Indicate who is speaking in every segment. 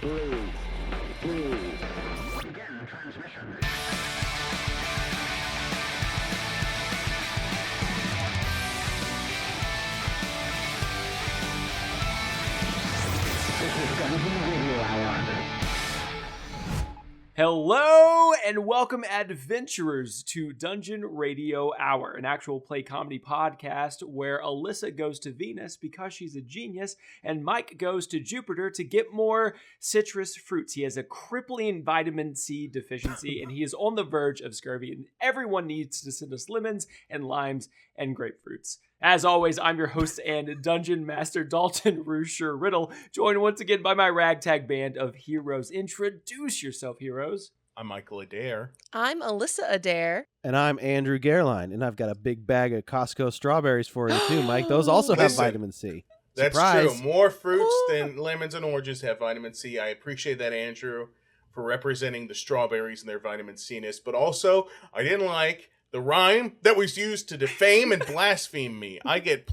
Speaker 1: 3, 2, begin transmission. This is Dungeon Radio Hour.
Speaker 2: Hello and welcome, adventurers, to Dungeon Radio Hour, an actual play comedy podcast where Alyssa goes to Venus because she's a genius and Mike goes to Jupiter to get more citrus fruits. He has a crippling vitamin C deficiency and he is on the verge of scurvy, and everyone needs to send us lemons and limes and grapefruits. As always, I'm your host and dungeon master, Dalton Rusher Riddle, joined once again by my ragtag band of heroes. Introduce yourself, heroes.
Speaker 3: I'm Michael Adair.
Speaker 4: I'm Alyssa Adair.
Speaker 5: And I'm Andrew Gerline, and I've got a big bag of Costco strawberries for you too, Mike. Those also have vitamin C.
Speaker 3: That's
Speaker 5: Surprise.
Speaker 3: true. More fruits than lemons and oranges have vitamin C. I appreciate that, Andrew, for representing the strawberries and their vitamin C-ness. But also, I didn't like the rhyme that was used to defame and blaspheme me. I get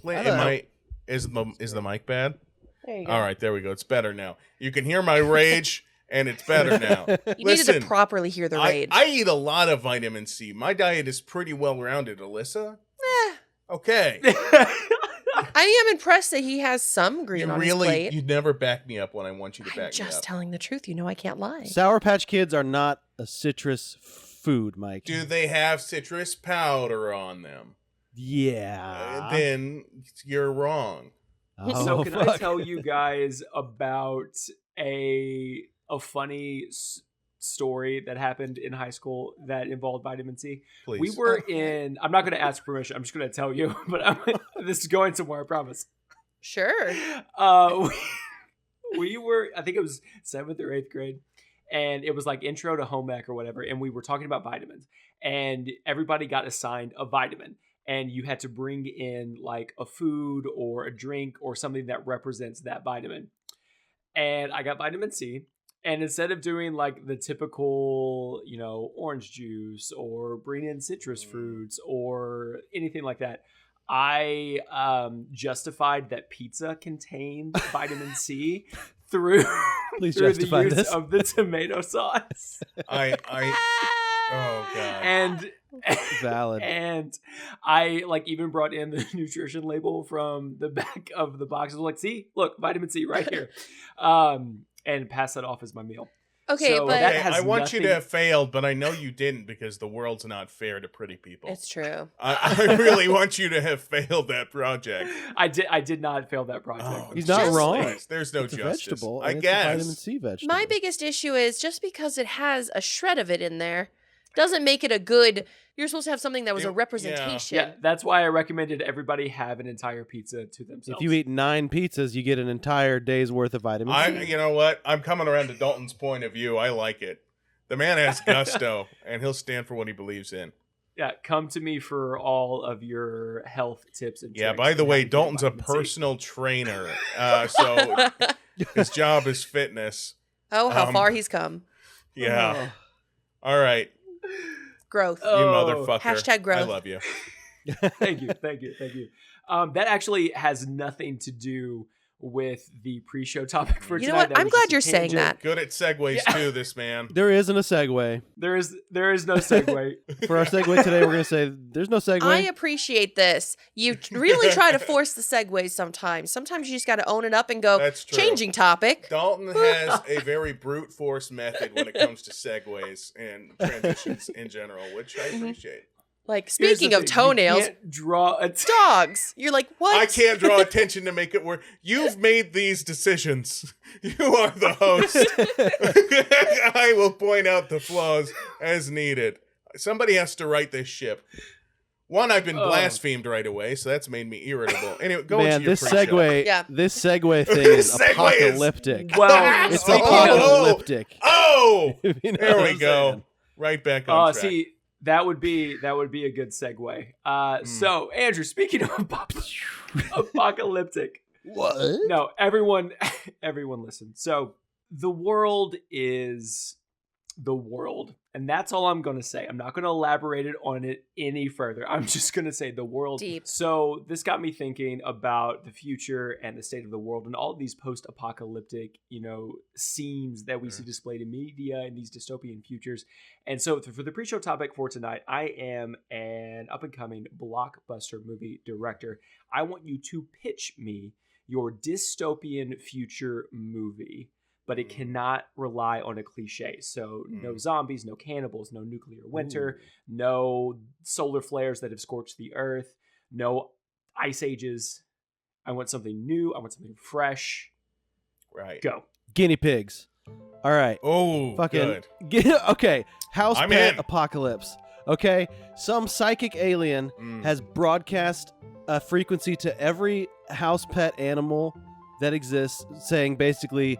Speaker 3: Is the mic bad?
Speaker 4: There you go.
Speaker 3: All right, there we go. It's better now. You can hear my rage, and it's better now.
Speaker 4: You needed to properly hear the rage.
Speaker 3: I eat a lot of vitamin C. My diet is pretty well-rounded, Alyssa. Okay.
Speaker 4: I am impressed that he has some green on his plate.
Speaker 3: You never back me up when I want you to
Speaker 4: I'm
Speaker 3: back me up.
Speaker 4: just telling the truth. You know I can't lie.
Speaker 5: Sour Patch Kids are not a citrus food, Mike.
Speaker 3: Do they have citrus powder on them?
Speaker 5: Yeah.
Speaker 3: Then you're wrong.
Speaker 2: So can I
Speaker 5: fuck.
Speaker 2: tell you guys about a funny story that happened in high school that involved vitamin C?
Speaker 3: Please.
Speaker 2: We were in, I'm not going to ask permission, I'm just going to tell you, but this is going somewhere, I promise.
Speaker 4: Sure.
Speaker 2: We were, I think it was 7th or 8th grade, and it was like intro to home ec or whatever, and we were talking about vitamins, and everybody got assigned a vitamin, and you had to bring in like a food or a drink or something that represents that vitamin. And I got vitamin C, and instead of doing like the typical, orange juice or bring in citrus fruits or anything like that, I justified that pizza contained vitamin C through
Speaker 5: Please
Speaker 2: the
Speaker 5: justify
Speaker 2: use
Speaker 5: this.
Speaker 2: of the tomato sauce.
Speaker 3: Oh god.
Speaker 2: And
Speaker 5: Valid.
Speaker 2: And I even brought in the nutrition label from the back of the box. I was like, see, look, vitamin C right here. And pass that off as my meal.
Speaker 4: Okay,
Speaker 2: So
Speaker 4: but
Speaker 2: that
Speaker 3: Okay,
Speaker 2: has
Speaker 3: I want you to
Speaker 2: nothing-
Speaker 3: have failed, but I know you didn't because the world's not fair to pretty people.
Speaker 4: it's true.
Speaker 3: I really want you to have failed that project.
Speaker 2: I did not fail that project.
Speaker 3: Oh,
Speaker 5: He's not
Speaker 4: Just-
Speaker 5: wrong.
Speaker 3: Christ, there's no
Speaker 5: It's a
Speaker 3: justice.
Speaker 5: vegetable.
Speaker 3: I
Speaker 5: and
Speaker 3: guess.
Speaker 5: It's a vitamin C vegetable.
Speaker 4: My biggest issue is just because it has a shred of it in there doesn't make it a good. You're supposed to have something that was a representation.
Speaker 2: Yeah, that's why I recommended everybody have an entire pizza to themselves.
Speaker 5: If you eat 9 pizzas, you get an entire day's worth of vitamin C.
Speaker 3: You know what? I'm coming around to Dalton's point of view. I like it. The man has gusto, and he'll stand for what he believes in.
Speaker 2: Yeah, come to me for all of your health tips and
Speaker 3: Yeah,
Speaker 2: tricks
Speaker 3: by the
Speaker 2: on how
Speaker 3: way,
Speaker 2: to get
Speaker 3: Dalton's a
Speaker 2: vitamin C.
Speaker 3: personal trainer, so his job is fitness.
Speaker 4: Oh, how far he's come.
Speaker 3: Yeah. All right,
Speaker 4: Growth.
Speaker 3: you
Speaker 2: Oh,
Speaker 3: motherfucker.
Speaker 4: Hashtag growth.
Speaker 3: I love you.
Speaker 2: Thank you. That actually has nothing to do with the pre-show topic for
Speaker 4: You
Speaker 2: tonight.
Speaker 4: know what?
Speaker 2: That
Speaker 4: I'm
Speaker 2: was
Speaker 4: glad
Speaker 2: just a
Speaker 4: you're saying
Speaker 2: tangent.
Speaker 4: that.
Speaker 3: Good at segues too, this man.
Speaker 5: There isn't a segue.
Speaker 2: There is no segue.
Speaker 5: For our segue today, we're going to say there's no segue.
Speaker 4: I appreciate this. You really try to force the segues sometimes. Sometimes you just got to own it up and go,
Speaker 3: That's true.
Speaker 4: changing topic.
Speaker 3: Dalton has a very brute force method when it comes to segues and transitions in general, which I appreciate.
Speaker 4: Like,
Speaker 2: Here's the
Speaker 4: speaking of
Speaker 2: thing, you
Speaker 4: townels,
Speaker 2: can't draw a
Speaker 4: dogs. You're like, what?
Speaker 3: I can't draw attention to make it work. You've made these decisions. You are the host. I will point out the flaws as needed. Somebody has to right this ship. One, I've been blasphemed right away, so that's made me irritable. Anyway, go
Speaker 5: Man,
Speaker 3: into your
Speaker 5: this
Speaker 3: pre-show.
Speaker 5: segue,
Speaker 4: Yeah.
Speaker 5: this segue thing is
Speaker 3: Segue is-
Speaker 5: apocalyptic.
Speaker 2: well.
Speaker 5: It's
Speaker 2: speaking of-
Speaker 5: apocalyptic.
Speaker 3: Oh!
Speaker 5: If you know
Speaker 3: There
Speaker 5: what
Speaker 3: we
Speaker 5: I'm
Speaker 3: go.
Speaker 5: saying.
Speaker 3: Right back on track.
Speaker 2: See, that would be a good segue. So Andrew, speaking of apocalyptic,
Speaker 5: What?
Speaker 2: no, everyone listen. So the world is the world. And that's all I'm going to say. I'm not going to elaborate on it any further. I'm just going to say the world.
Speaker 4: Deep.
Speaker 2: So this got me thinking about the future and the state of the world and all of these post-apocalyptic, scenes that we see displayed in media and these dystopian futures. And so for the pre-show topic for tonight, I am an up-and-coming blockbuster movie director. I want you to pitch me your dystopian future movie, but it cannot rely on a cliche. So no zombies, no cannibals, no nuclear winter, no solar flares that have scorched the earth, no ice ages. I want something new. I want something fresh.
Speaker 3: Right.
Speaker 2: Go.
Speaker 5: Guinea pigs. All right.
Speaker 3: Oh,
Speaker 5: Fucking
Speaker 3: good.
Speaker 5: Okay. House
Speaker 3: I'm
Speaker 5: pet
Speaker 3: in.
Speaker 5: apocalypse. Okay. Some psychic alien has broadcast a frequency to every house pet animal that exists, saying basically,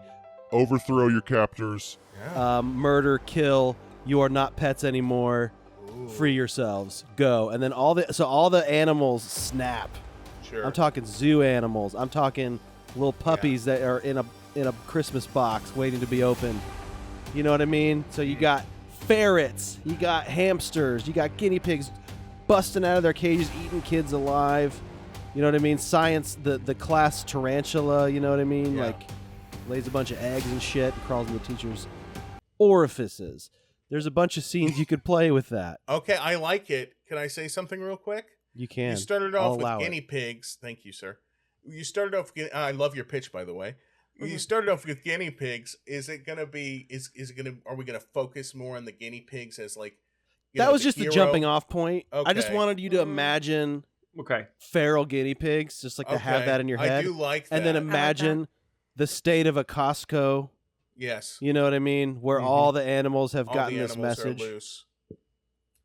Speaker 6: overthrow your captors.
Speaker 3: Yeah.
Speaker 5: murder, kill. You are not pets anymore. Free yourselves. Go. And then all the animals snap.
Speaker 3: Sure.
Speaker 5: I'm talking zoo animals. I'm talking little puppies that are in a Christmas box waiting to be opened. You know what I mean? So you got ferrets, you got hamsters, you got guinea pigs busting out of their cages, eating kids alive. You know what I mean? Science, the class tarantula, you know what I mean?
Speaker 3: Yeah.
Speaker 5: Like lays a bunch of eggs and shit and crawls in the teacher's orifices. There's a bunch of scenes you could play with that.
Speaker 3: Okay, I like it. Can I say something real quick?
Speaker 5: You can.
Speaker 3: You started
Speaker 5: I'll
Speaker 3: off
Speaker 5: allow
Speaker 3: with
Speaker 5: it.
Speaker 3: guinea pigs. Thank you, sir. You started off. I love your pitch, by the way. You started off with guinea pigs. Is it gonna be? Is it gonna? Are we gonna focus more on the guinea pigs as like?
Speaker 5: That was just the
Speaker 3: hero?
Speaker 5: jumping off point. I just
Speaker 3: Okay.
Speaker 5: wanted you to imagine
Speaker 2: Okay.
Speaker 5: feral guinea pigs, just like to have
Speaker 3: Okay.
Speaker 5: that in your head.
Speaker 3: I do like that.
Speaker 5: And then imagine the state of a Costco.
Speaker 3: yes,
Speaker 5: You know what I mean? Where
Speaker 3: Mhm.
Speaker 5: all the animals have
Speaker 3: all
Speaker 5: gotten
Speaker 3: the
Speaker 5: this
Speaker 3: animals
Speaker 5: message.
Speaker 3: are loose.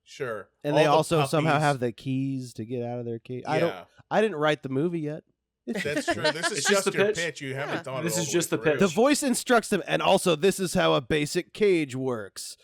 Speaker 3: Sure,
Speaker 5: And
Speaker 3: All
Speaker 5: they
Speaker 3: the
Speaker 5: also somehow
Speaker 3: puppies.
Speaker 5: have the keys to get out of their cage.
Speaker 3: Yeah,
Speaker 5: I didn't write the movie yet.
Speaker 3: that's true. This is
Speaker 2: It's
Speaker 3: just
Speaker 2: just the
Speaker 3: your
Speaker 2: pitch.
Speaker 3: pitch. You haven't thought.
Speaker 2: This
Speaker 3: it all
Speaker 2: is
Speaker 3: the
Speaker 2: just
Speaker 3: way
Speaker 2: the pitch.
Speaker 3: through.
Speaker 5: The voice instructs them, and also this is how a basic cage works.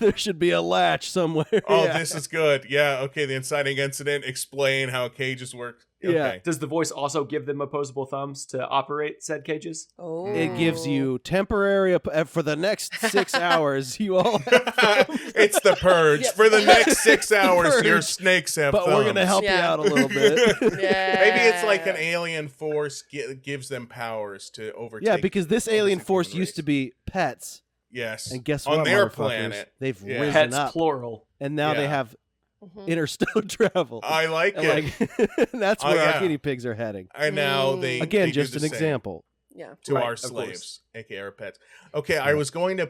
Speaker 5: There should be a latch somewhere.
Speaker 3: Oh,
Speaker 5: Yeah.
Speaker 3: this is good. Yeah. Okay. The inciting incident. Explain how cages work. Okay.
Speaker 5: Yeah.
Speaker 2: Does the voice also give them opposable thumbs to operate said cages?
Speaker 4: Oh.
Speaker 5: It gives you temporary for the next 6 hours. You all,
Speaker 3: It's the purge.
Speaker 4: Yep.
Speaker 3: For the next 6 hours,
Speaker 5: Purge.
Speaker 3: your snakes have
Speaker 5: but we're gonna
Speaker 3: thumbs.
Speaker 5: help you
Speaker 4: Yeah.
Speaker 5: out a little bit.
Speaker 4: Yeah.
Speaker 3: Maybe it's like an alien force gives them powers to overtake.
Speaker 5: Yeah, because this alien
Speaker 3: the
Speaker 5: force
Speaker 3: human
Speaker 5: used
Speaker 3: race.
Speaker 5: to be pets,
Speaker 3: Yes.
Speaker 5: and guess
Speaker 3: On
Speaker 5: what?
Speaker 3: their
Speaker 5: motherfuckers?
Speaker 3: planet.
Speaker 5: They've
Speaker 3: Yeah.
Speaker 5: risen
Speaker 2: Pets
Speaker 5: up,
Speaker 2: plural.
Speaker 5: and now they
Speaker 3: Yeah.
Speaker 5: have
Speaker 4: Mhm.
Speaker 5: interstellar travel.
Speaker 3: I like
Speaker 5: And,
Speaker 3: it.
Speaker 5: like, that's
Speaker 3: Oh,
Speaker 5: where
Speaker 3: yeah.
Speaker 5: our guinea pigs are heading.
Speaker 3: And now they
Speaker 5: Again,
Speaker 3: they do
Speaker 5: just
Speaker 3: the
Speaker 5: an
Speaker 3: same
Speaker 5: example.
Speaker 4: Yeah.
Speaker 3: to
Speaker 2: Right,
Speaker 3: our
Speaker 2: of course.
Speaker 3: slaves, aka our pets. Okay, I was going to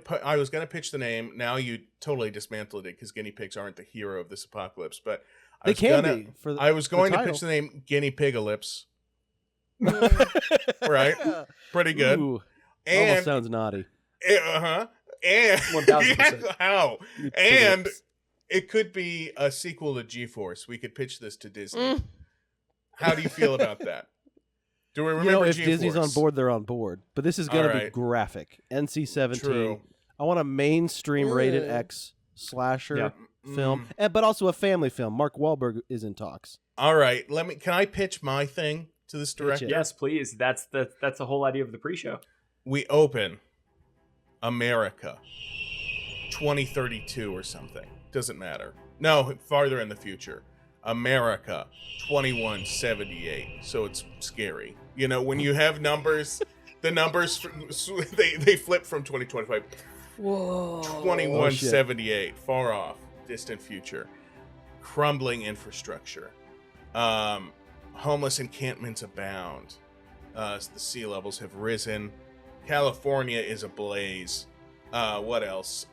Speaker 3: pitch the name. Now you totally dismantled it because guinea pigs aren't the hero of this apocalypse. But I
Speaker 5: They
Speaker 3: was
Speaker 5: can
Speaker 3: gonna,
Speaker 5: be. For the,
Speaker 3: I was going to
Speaker 5: title.
Speaker 3: pitch the name Guinea Pigalypse.
Speaker 4: Mm.
Speaker 3: Right? Pretty good.
Speaker 5: Ooh, almost
Speaker 3: And
Speaker 5: sounds naughty.
Speaker 3: And
Speaker 2: 1000%.
Speaker 3: how?
Speaker 5: You
Speaker 3: And
Speaker 5: piglets.
Speaker 3: it could be a sequel to G-Force. We could pitch this to Disney.
Speaker 4: Mm.
Speaker 3: How do you feel about that? Do we
Speaker 5: You
Speaker 3: remember
Speaker 5: know, if
Speaker 3: G-Force?
Speaker 5: Disney's on board, they're on board. But this is going to be
Speaker 3: Alright.
Speaker 5: graphic. NC-17.
Speaker 3: True.
Speaker 5: I want a mainstream rated
Speaker 4: Ooh.
Speaker 5: X slasher
Speaker 3: Yeah.
Speaker 5: film, but also a family film. Mark Wahlberg is in talks.
Speaker 3: All right. Can I pitch my thing to this
Speaker 5: Pitch
Speaker 3: director?
Speaker 5: it.
Speaker 2: Yes, please. That's the whole idea of the pre-show.
Speaker 3: We open America 2032 or something. Doesn't matter. No, farther in the future. America 2178. So it's scary. You know, when you have numbers, the numbers they flip from 2025.
Speaker 4: Whoa.
Speaker 3: 2178, far off, distant future. Crumbling infrastructure. Homeless encampments abound. The sea levels have risen. California is ablaze. What else?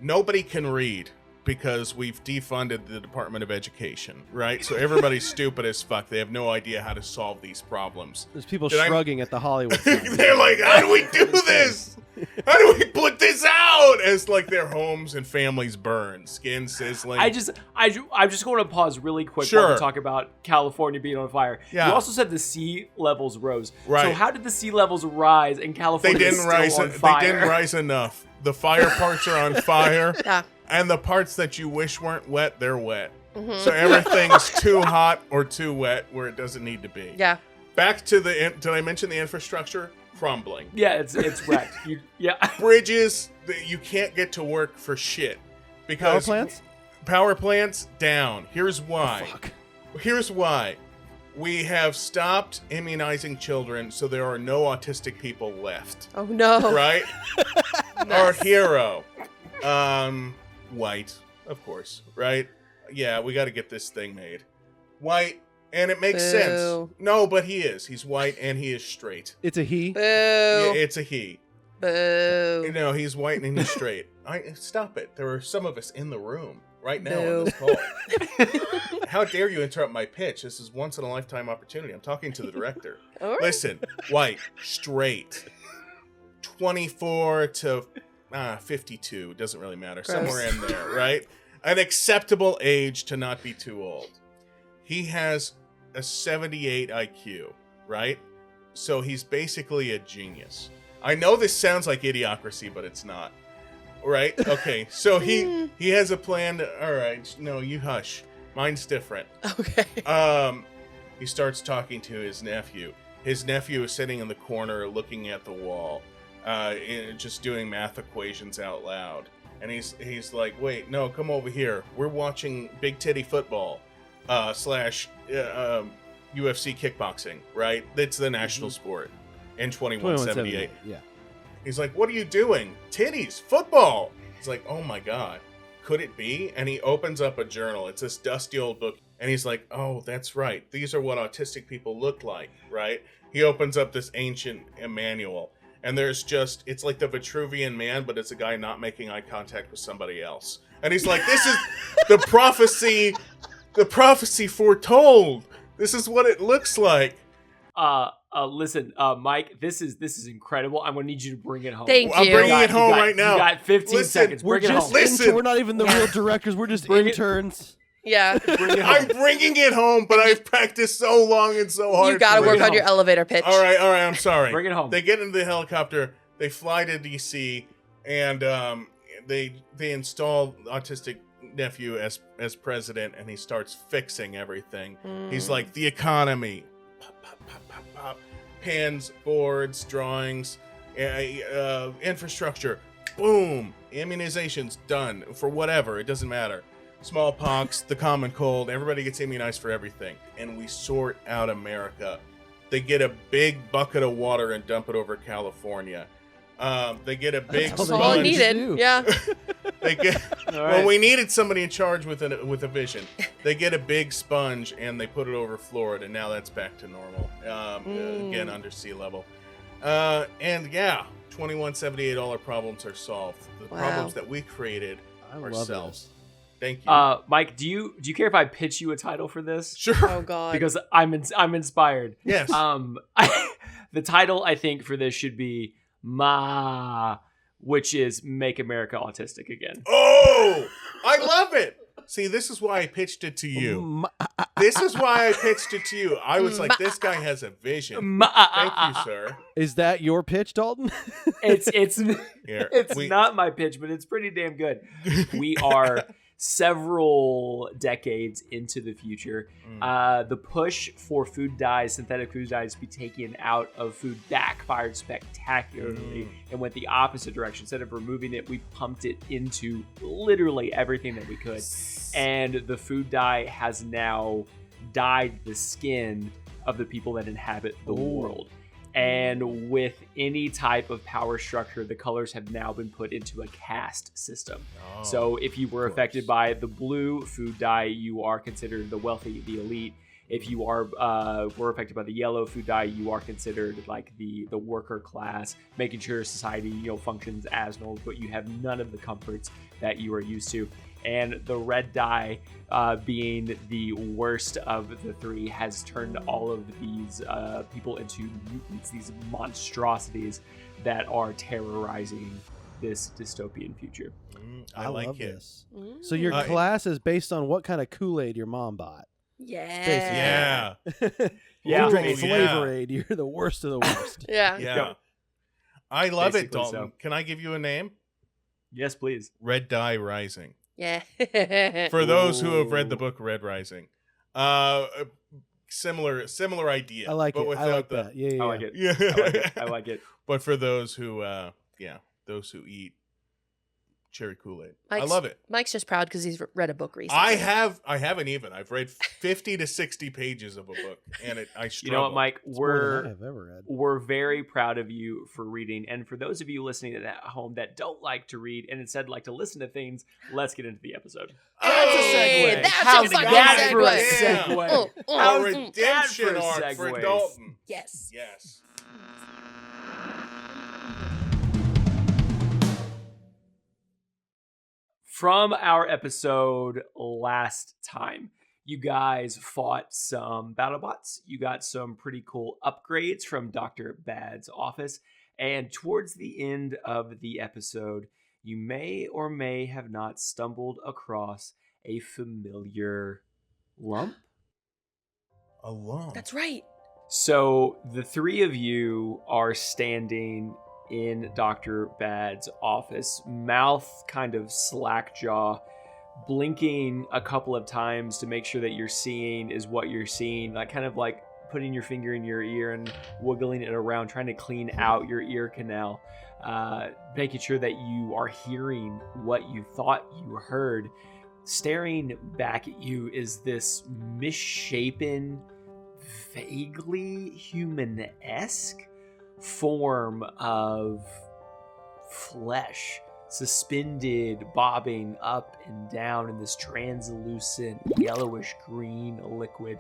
Speaker 3: Nobody can read because we've defunded the Department of Education, right? So everybody's stupid as fuck. They have no idea how to solve these problems.
Speaker 5: There's people
Speaker 3: Did I-
Speaker 5: shrugging at the Hollywood sign.
Speaker 3: They're like, how do we do this? How do we put this out? As like their homes and families burn, skin sizzling.
Speaker 2: I just want to pause really quick while
Speaker 3: Sure.
Speaker 2: we talk about California being on fire.
Speaker 3: Yeah.
Speaker 2: You also said the sea levels rose.
Speaker 3: Right.
Speaker 2: So how did the sea levels rise and
Speaker 3: they
Speaker 2: California is
Speaker 3: didn't
Speaker 2: still
Speaker 3: rise.
Speaker 2: on
Speaker 3: They
Speaker 2: fire?
Speaker 3: didn't rise enough. The fire parts are on fire,
Speaker 4: Yeah.
Speaker 3: and the parts that you wish weren't wet, they're wet.
Speaker 4: Mhm.
Speaker 3: So everything's too hot or too wet where it doesn't need to be.
Speaker 4: Yeah.
Speaker 3: Back to did I mention the infrastructure? crumbling.
Speaker 2: Yeah, it's wrecked. Yeah.
Speaker 3: Bridges that you can't get to work for shit. Because Power plants down. Here's why.
Speaker 5: Fuck.
Speaker 3: Here's why. We have stopped immunizing children, so there are no autistic people left.
Speaker 4: Oh no!
Speaker 3: Right? Our hero, white, of course. Right? Yeah, we got to get this thing made. White, and it makes sense. No, but he is. He's white and he is straight.
Speaker 5: It's a he.
Speaker 4: Boo!
Speaker 3: Yeah, it's a he.
Speaker 4: Boo!
Speaker 3: No, he's white and he's straight. Stop it. There are some of us in the room right now on this call. How dare you interrupt my pitch? This is once in a lifetime opportunity. I'm talking to the director.
Speaker 4: All right.
Speaker 3: Listen, white, straight, 24 to 52. Doesn't really matter.
Speaker 4: Gross.
Speaker 3: Somewhere in there, right? An acceptable age to not be too old. He has a 78 IQ, right? So he's basically a genius. I know this sounds like idiocracy, but it's not. Right? Okay. So he has a plan to, all right, no, you hush. Mine's different.
Speaker 4: Okay.
Speaker 3: He starts talking to his nephew. His nephew is sitting in the corner looking at the wall, just doing math equations out loud. And he's like, wait, no, come over here. We're watching big titty football / UFC kickboxing, right? It's the national sport in 2178.
Speaker 5: Yeah.
Speaker 3: He's like, what are you doing? Titties, football. He's like, oh my God, could it be? And he opens up a journal. It's this dusty old book. And he's like, oh, that's right. These are what autistic people look like, right? He opens up this ancient manual. And there's just, it's like the Vitruvian Man, but it's a guy not making eye contact with somebody else. And he's like, this is the prophecy foretold. This is what it looks like.
Speaker 2: Listen, Mike, this is incredible. I'm gonna need you to bring it home.
Speaker 4: Thank you.
Speaker 3: I'm bringing it home right now.
Speaker 2: You got 15
Speaker 3: Listen,
Speaker 2: seconds.
Speaker 5: We're
Speaker 2: Bring it
Speaker 5: just
Speaker 2: home.
Speaker 3: Listen.
Speaker 5: we're not even the real directors. We're just
Speaker 2: Bring it-
Speaker 5: interns.
Speaker 4: Yeah.
Speaker 2: Bring it
Speaker 3: I'm
Speaker 2: home.
Speaker 3: bringing it home, but I've practiced so long and so hard.
Speaker 4: You gotta
Speaker 3: for
Speaker 4: work
Speaker 3: it.
Speaker 4: on your elevator pitch.
Speaker 3: All right, I'm sorry.
Speaker 2: Bring it home.
Speaker 3: They get into the helicopter, they fly to DC, and they install autistic nephew as president, and he starts fixing everything. He's like, the economy, pop, pop, pop, pop, pop. Pens, boards, drawings, infrastructure, boom, immunizations done for whatever, it doesn't matter. Smallpox, the common cold, everybody gets immunized for everything, and we sort out America. They get a big bucket of water and dump it over California. They get a big
Speaker 5: all
Speaker 4: That's all I
Speaker 5: Sponge.
Speaker 4: needed.
Speaker 5: Do.
Speaker 4: Yeah.
Speaker 3: They get
Speaker 2: All right.
Speaker 3: well, we needed somebody in charge with a vision. They get a big sponge and they put it over Florida. Now that's back to normal. Again, under sea level. And yeah, 2178, all our problems are solved. The
Speaker 4: Wow.
Speaker 3: problems that we created
Speaker 5: I love
Speaker 3: ourselves.
Speaker 5: this.
Speaker 3: Thank you.
Speaker 2: Mike, do you care if I pitch you a title for this?
Speaker 3: Sure.
Speaker 4: Oh God.
Speaker 2: Because I'm inspired.
Speaker 3: Yes.
Speaker 2: The title I think for this should be Ma, which is Make America Autistic Again.
Speaker 3: Oh, I love it. See, this is why I pitched it to you. This is why I pitched it to you. I was like, this guy has a vision. Thank you, sir.
Speaker 5: Is that your pitch, Dalton?
Speaker 2: It's
Speaker 3: Here,
Speaker 2: it's not my pitch, but it's pretty damn good. We are several decades into the future. The push for food dyes, synthetic food dyes, to be taken out of food backfired spectacularly and went the opposite direction. Instead of removing it, we pumped it into literally everything that we could. And the food dye has now dyed the skin of the people that inhabit the world. And with any type of power structure, the colors have now been put into a caste system. So if you were affected by the blue food dye, you are considered the wealthy, the elite. If you were affected by the yellow food dye, you are considered like the worker class, making sure society functions as normal, but you have none of the comforts that you are used to. And the red dye, being the worst of the three, has turned all of these people into mutants, these monstrosities that are terrorizing this dystopian future.
Speaker 3: I like
Speaker 5: love
Speaker 3: it.
Speaker 5: this. So your class is based on what kind of Kool-Aid your mom bought.
Speaker 4: Yeah.
Speaker 3: Yeah.
Speaker 2: Yeah,
Speaker 5: You drink
Speaker 3: basically.
Speaker 5: Flavor Aid, you're the worst of the worst.
Speaker 4: Yeah.
Speaker 3: Yeah.
Speaker 2: Yep.
Speaker 3: I love it,
Speaker 2: Basically
Speaker 3: Dalton.
Speaker 2: so.
Speaker 3: Can I give you a name?
Speaker 2: Yes, please.
Speaker 3: Red Dye Rising.
Speaker 4: Yeah.
Speaker 3: For those who have read the
Speaker 2: Ooh.
Speaker 3: book Red Rising. similar idea.
Speaker 5: I like
Speaker 3: but
Speaker 5: it. I
Speaker 3: without
Speaker 5: like
Speaker 3: the,
Speaker 5: that. Yeah.
Speaker 2: I like it.
Speaker 3: Yeah.
Speaker 2: I like it. I like it.
Speaker 3: But for those who, those who eat cherry Kool-Aid, I love it.
Speaker 4: Mike's just proud because he's read a book recently.
Speaker 3: I haven't even. I've read 50 to 60 pages of a book, and I struggle.
Speaker 2: You know what, Mike?
Speaker 5: More than I've ever read.
Speaker 2: We're very proud of you for reading. And for those of you listening at home that don't like to read and instead like to listen to things, let's get into the episode.
Speaker 4: Hey, that's
Speaker 2: How's
Speaker 4: a fucking
Speaker 2: that for a
Speaker 4: segue.
Speaker 2: segue?
Speaker 3: A
Speaker 2: How's
Speaker 3: redemption
Speaker 2: that for
Speaker 3: arc for
Speaker 2: segues?
Speaker 3: Dalton.
Speaker 4: Yes.
Speaker 3: Yes.
Speaker 2: From our episode last time, you guys fought some BattleBots. You got some pretty cool upgrades from Dr. Bad's office. And towards the end of the episode, you may or may have not stumbled across a familiar lump.
Speaker 3: A lump.
Speaker 4: That's right.
Speaker 2: So the three of you are standing in Dr. Bad's office, mouth kind of slack jaw, blinking a couple of times to make sure that you're seeing is what you're seeing, like kind of like putting your finger in your ear and wiggling it around, trying to clean out your ear canal, making sure that you are hearing what you thought you heard. Staring back at you is this misshapen, vaguely human-esque form of flesh suspended, bobbing up and down in this translucent yellowish green liquid.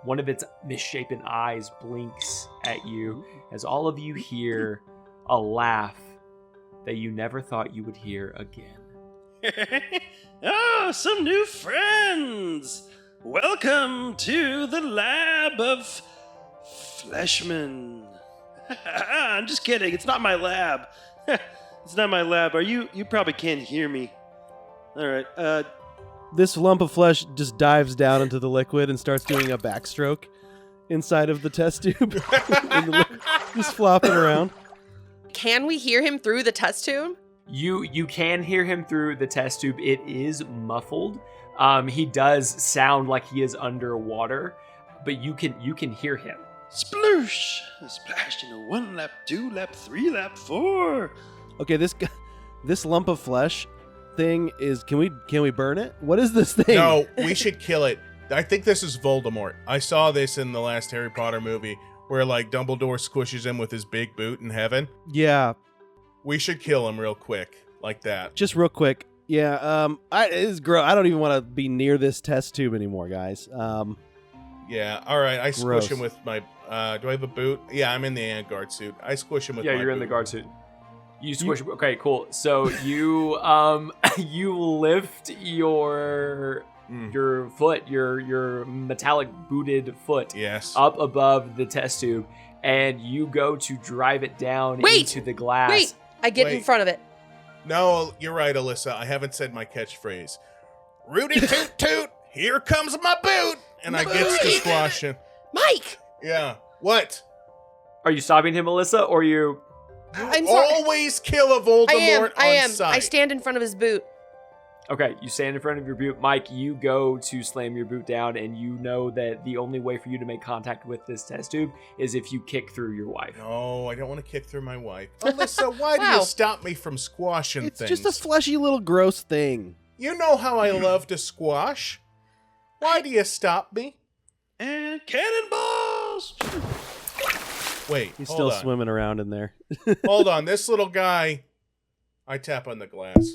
Speaker 2: One of its misshapen eyes blinks at you as all of you hear a laugh that you never thought you would hear again.
Speaker 7: Oh, some new friends! Welcome to the lab of Fleshman. I'm just kidding. It's not my lab. It's not my lab. You probably can't hear me. All right.
Speaker 5: This lump of flesh just dives down into the liquid and starts doing a backstroke inside of the test tube. Just flopping around.
Speaker 4: Can we hear him through the test tube?
Speaker 2: You can hear him through the test tube. It is muffled. He does sound like he is underwater, but you can hear him.
Speaker 7: Sploosh! Splashed in a 1 lap, 2 lap, 3 lap, 4.
Speaker 5: Okay, this lump of flesh thing is. Can we burn it? What is this thing?
Speaker 3: No, we should kill it. I think this is Voldemort. I saw this in the last Harry Potter movie where like Dumbledore squishes him with his big boot in heaven.
Speaker 5: Yeah.
Speaker 3: We should kill him real quick, like that.
Speaker 5: Just real quick. Yeah. It is gross. I don't even want to be near this test tube anymore, guys.
Speaker 3: Yeah. All right. I
Speaker 5: Gross.
Speaker 3: squish him with my. Do I have a boot? Yeah, I'm in the guard suit. I squish him with.
Speaker 2: Yeah,
Speaker 3: my
Speaker 2: you're in
Speaker 3: boot.
Speaker 2: the guard suit. You squish. Okay, cool. So you you lift your foot, your metallic booted foot,
Speaker 3: Yes.
Speaker 2: up above the test tube, and you go to drive it down into the glass.
Speaker 4: Wait, I get in
Speaker 3: Wait.
Speaker 4: front of it.
Speaker 3: No, you're right, Alyssa. I haven't said my catchphrase. Rudy toot toot, here comes my boot, and I gets to squashing.
Speaker 4: Mike!
Speaker 3: Yeah. What?
Speaker 2: Are you stopping him, Alyssa, or you?
Speaker 4: I'm sorry.
Speaker 3: Always kill a Voldemort
Speaker 4: I am.
Speaker 3: on sight.
Speaker 4: I stand in front of his boot.
Speaker 2: Okay, you stand in front of your boot. Mike, you go to slam your boot down, and you know that the only way for you to make contact with this test tube is if you kick through your wife.
Speaker 3: No, I don't want to kick through my wife. Alyssa, why do
Speaker 4: Wow.
Speaker 3: you stop me from squashing
Speaker 5: It's
Speaker 3: things?
Speaker 5: just a fleshy little gross thing.
Speaker 3: You know how I love to squash. Why do you stop me?
Speaker 7: And cannonballs!
Speaker 3: Wait,
Speaker 5: He's
Speaker 3: hold
Speaker 5: still
Speaker 3: on.
Speaker 5: swimming around in there.
Speaker 3: Hold on, this little guy. I tap on the glass.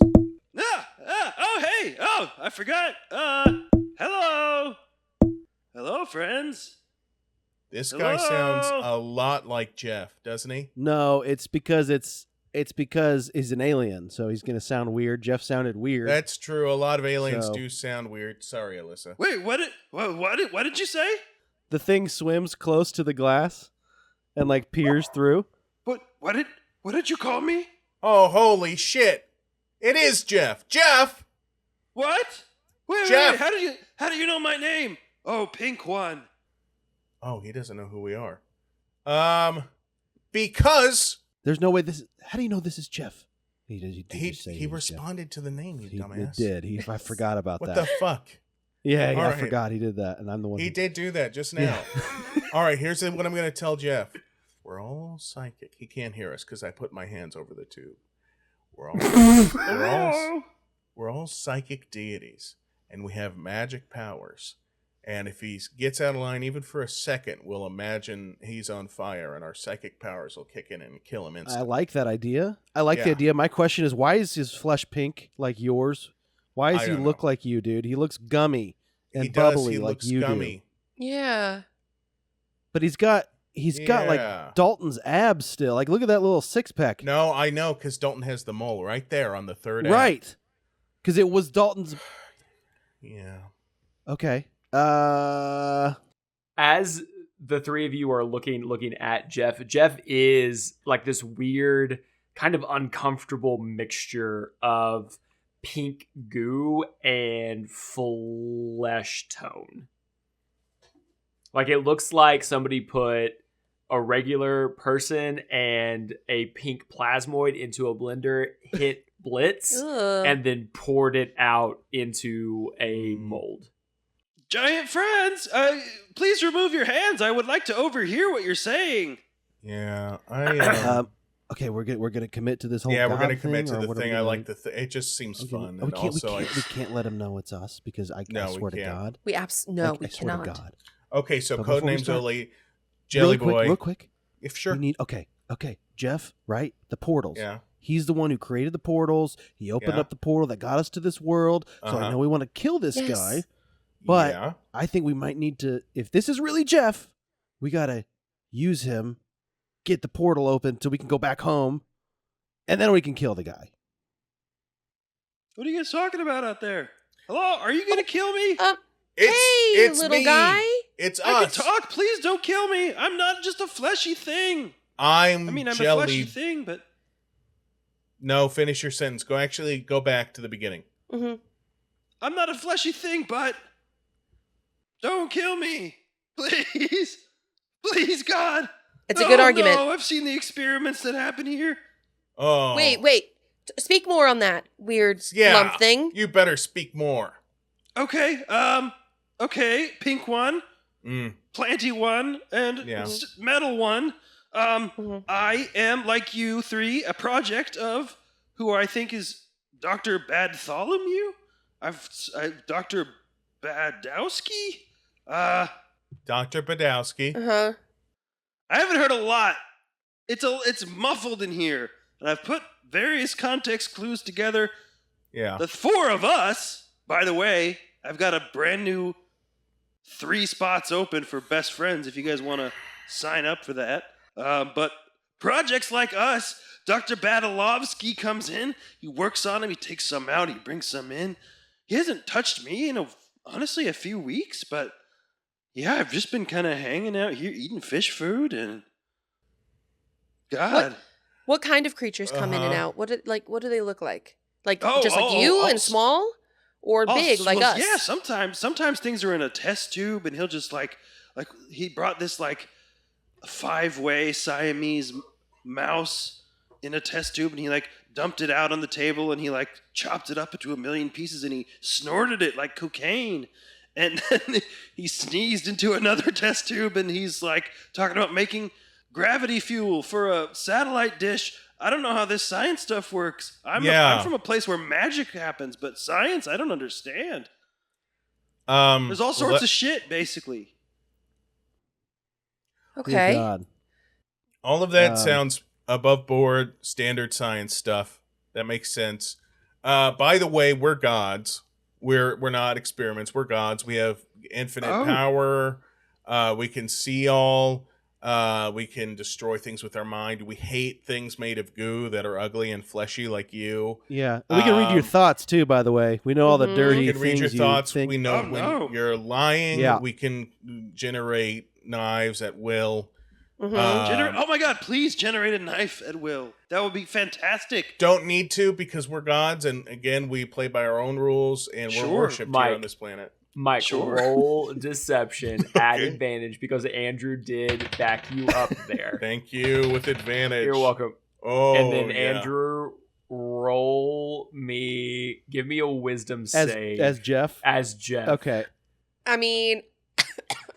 Speaker 7: Oh, hey! Oh, I forgot. Hello! Hello, friends.
Speaker 3: This guy
Speaker 7: Hello?
Speaker 3: sounds a lot like Jeff, doesn't he?
Speaker 5: No, it's because he's an alien, so he's gonna sound weird. Jeff sounded weird.
Speaker 3: That's true. A lot of aliens
Speaker 5: So-
Speaker 3: do sound weird. Sorry, Alyssa.
Speaker 7: Wait, what did you say?
Speaker 5: The thing swims close to the glass and like peers through.
Speaker 7: What did you call me?
Speaker 3: Oh, holy shit. It is Jeff. Jeff!
Speaker 7: What? Wait,
Speaker 3: Jeff!
Speaker 7: how do you know my name? Oh, Pink One.
Speaker 3: Oh, he doesn't know who we are. Because
Speaker 5: There's no way this. How do you know this is Jeff? He did just say
Speaker 3: he
Speaker 5: it was Jeff.
Speaker 3: responded to the name, you
Speaker 5: He
Speaker 3: dumbass.
Speaker 5: did. I forgot about
Speaker 3: What
Speaker 5: that.
Speaker 3: the fuck?
Speaker 5: Yeah,
Speaker 3: All
Speaker 5: I
Speaker 3: right.
Speaker 5: forgot he did that, and I'm the one.
Speaker 3: He did do that just now.
Speaker 5: Yeah.
Speaker 3: All right, here's what I'm going to tell Jeff. We're all psychic. He can't hear us because I put my hands over the tube. We're all psychic deities, and we have magic powers. And if he gets out of line even for a second, we'll imagine he's on fire, and our psychic powers will kick in and kill him
Speaker 5: I
Speaker 3: instantly.
Speaker 5: like that idea. I like the
Speaker 3: Yeah.
Speaker 5: idea. My question is, why is his flesh pink like yours? Why does
Speaker 3: I
Speaker 5: he
Speaker 3: don't
Speaker 5: look
Speaker 3: know.
Speaker 5: like you, dude? He looks gummy and
Speaker 3: He does.
Speaker 5: bubbly
Speaker 3: He
Speaker 5: like
Speaker 3: looks
Speaker 5: you
Speaker 3: gummy.
Speaker 4: Yeah.
Speaker 5: do. But he's got
Speaker 3: Yeah.
Speaker 5: like Dalton's abs still. Like, look at that little six pack.
Speaker 3: No, I know, because Dalton has the mole right there on the third ab.
Speaker 5: Right. Because it was Dalton's.
Speaker 3: Yeah.
Speaker 5: Okay.
Speaker 2: As the three of you are looking at Jeff is like this weird, kind of uncomfortable mixture of pink goo and flesh tone. Like, it looks like somebody put a regular person and a pink plasmoid into a blender, hit blitz,
Speaker 4: Ugh.
Speaker 2: and then poured it out into a mold.
Speaker 7: Giant friends, please remove your hands. I would like to overhear what you're saying.
Speaker 3: Yeah. I.
Speaker 5: Okay, we're gonna commit to this whole.
Speaker 3: Yeah, we're
Speaker 5: God
Speaker 3: going to commit
Speaker 5: thing,
Speaker 3: to
Speaker 5: or
Speaker 3: the
Speaker 5: what are
Speaker 3: thing.
Speaker 5: we
Speaker 3: I
Speaker 5: gonna
Speaker 3: like
Speaker 5: do?
Speaker 3: the. It just seems
Speaker 5: Okay,
Speaker 3: fun,
Speaker 5: we
Speaker 3: and
Speaker 5: can't,
Speaker 3: also
Speaker 5: we can't let him know it's us because I
Speaker 3: No, we
Speaker 5: swear to
Speaker 3: can't.
Speaker 5: God.
Speaker 4: We no,
Speaker 5: Like,
Speaker 4: we
Speaker 5: I swear
Speaker 4: cannot.
Speaker 5: to God.
Speaker 3: okay. So
Speaker 5: But before we
Speaker 3: codenames
Speaker 5: start-
Speaker 3: only. Jelly Boy.
Speaker 5: Real quick.
Speaker 3: If sure.
Speaker 5: We need. Okay. Jeff, right? The portals.
Speaker 3: Yeah.
Speaker 5: He's the one who created the portals. He opened
Speaker 3: Yeah.
Speaker 5: up the portal that got us to this world. So I
Speaker 3: Uh-huh.
Speaker 5: know we want to kill this
Speaker 4: Yes.
Speaker 5: guy. But
Speaker 3: yeah.
Speaker 5: I think we might need to. If this is really Jeff, we gotta use him, get the portal open so we can go back home, and then we can kill the guy.
Speaker 7: What are you guys talking about out there? Hello, are you gonna kill me?
Speaker 3: It's
Speaker 4: little
Speaker 3: me.
Speaker 4: guy.
Speaker 3: It's
Speaker 7: I can
Speaker 3: us.
Speaker 7: talk. Please don't kill me. I'm not just a fleshy thing.
Speaker 3: I'm
Speaker 7: I mean, I'm
Speaker 3: jelly.
Speaker 7: a fleshy thing, but
Speaker 3: No, finish your sentence. Go back to the beginning.
Speaker 4: Mm-hmm.
Speaker 7: I'm not a fleshy thing, but don't kill me. Please. Please, God.
Speaker 4: It's a good argument.
Speaker 7: No, I've seen the experiments that happen here.
Speaker 3: Oh.
Speaker 4: Wait. Speak more on that weird
Speaker 3: Yeah.
Speaker 4: lump thing.
Speaker 3: You better speak more.
Speaker 7: Okay, okay, pink one, planty one, and
Speaker 3: Yeah.
Speaker 7: metal one.
Speaker 4: Mhm.
Speaker 7: I am, like you three, a project of who I think is Dr. Badtholomew? Dr. Badowski?
Speaker 3: Dr. Badowski.
Speaker 4: Uh-huh.
Speaker 7: I haven't heard a lot. It's muffled in here. And I've put various context clues together.
Speaker 3: Yeah.
Speaker 7: The four of us, by the way, I've got a brand new 3 spots open for best friends if you guys want to sign up for that. But projects like us, Dr. Badalovsky comes in, he works on them, he takes some out, he brings some in. He hasn't touched me in honestly a few weeks, but yeah, I've just been kind of hanging out here eating fish food and God.
Speaker 4: What kind of creatures come in and
Speaker 3: Uh-huh.
Speaker 4: out? What do they look like? Like
Speaker 7: Oh,
Speaker 4: just like
Speaker 7: oh,
Speaker 4: you
Speaker 7: oh,
Speaker 4: and
Speaker 7: oh,
Speaker 4: small, or big like
Speaker 7: well,
Speaker 4: us?
Speaker 7: Yeah, sometimes things are in a test tube, and he'll just like he brought this like 5-way Siamese mouse in a test tube, and he like dumped it out on the table, and he like chopped it up into 1,000,000 pieces, and he snorted it like cocaine. And then he sneezed into another test tube, and he's like talking about making gravity fuel for a satellite dish. I don't know how this science stuff works. I'm from a place where magic happens, but science, I don't understand. There's all sorts of shit, basically.
Speaker 4: Okay.
Speaker 5: Dear God.
Speaker 3: All of that sounds above board, standard science stuff. That makes sense. By the way, we're gods. We're not experiments. We're gods. We have infinite power. We can see all. We can destroy things with our mind. We hate things made of goo that are ugly and fleshy like you.
Speaker 5: Yeah, we can read your thoughts too. By the way, we know all the
Speaker 4: Mhm.
Speaker 5: dirty
Speaker 3: We can read
Speaker 5: things
Speaker 3: your thoughts.
Speaker 5: you think.
Speaker 3: We know
Speaker 7: Oh,
Speaker 3: when
Speaker 7: no.
Speaker 3: you're lying.
Speaker 5: Yeah.
Speaker 3: We can generate knives at will.
Speaker 4: Mhm.
Speaker 7: Oh my god, please generate a knife at will. That would be fantastic.
Speaker 3: Don't need to because we're gods, and again, we play by our own rules, and we're
Speaker 7: Sure.
Speaker 3: worshipped
Speaker 2: Mike.
Speaker 3: here on this planet.
Speaker 2: Mike,
Speaker 7: Sure.
Speaker 2: roll deception at
Speaker 3: Okay.
Speaker 2: advantage because Andrew did back you up there.
Speaker 3: Thank you with advantage.
Speaker 2: You're welcome.
Speaker 3: Oh,
Speaker 2: And then
Speaker 3: yeah.
Speaker 2: Andrew give me a wisdom
Speaker 5: As
Speaker 2: save.
Speaker 5: as Jeff.
Speaker 2: As Jeff.
Speaker 5: Okay.
Speaker 4: I mean,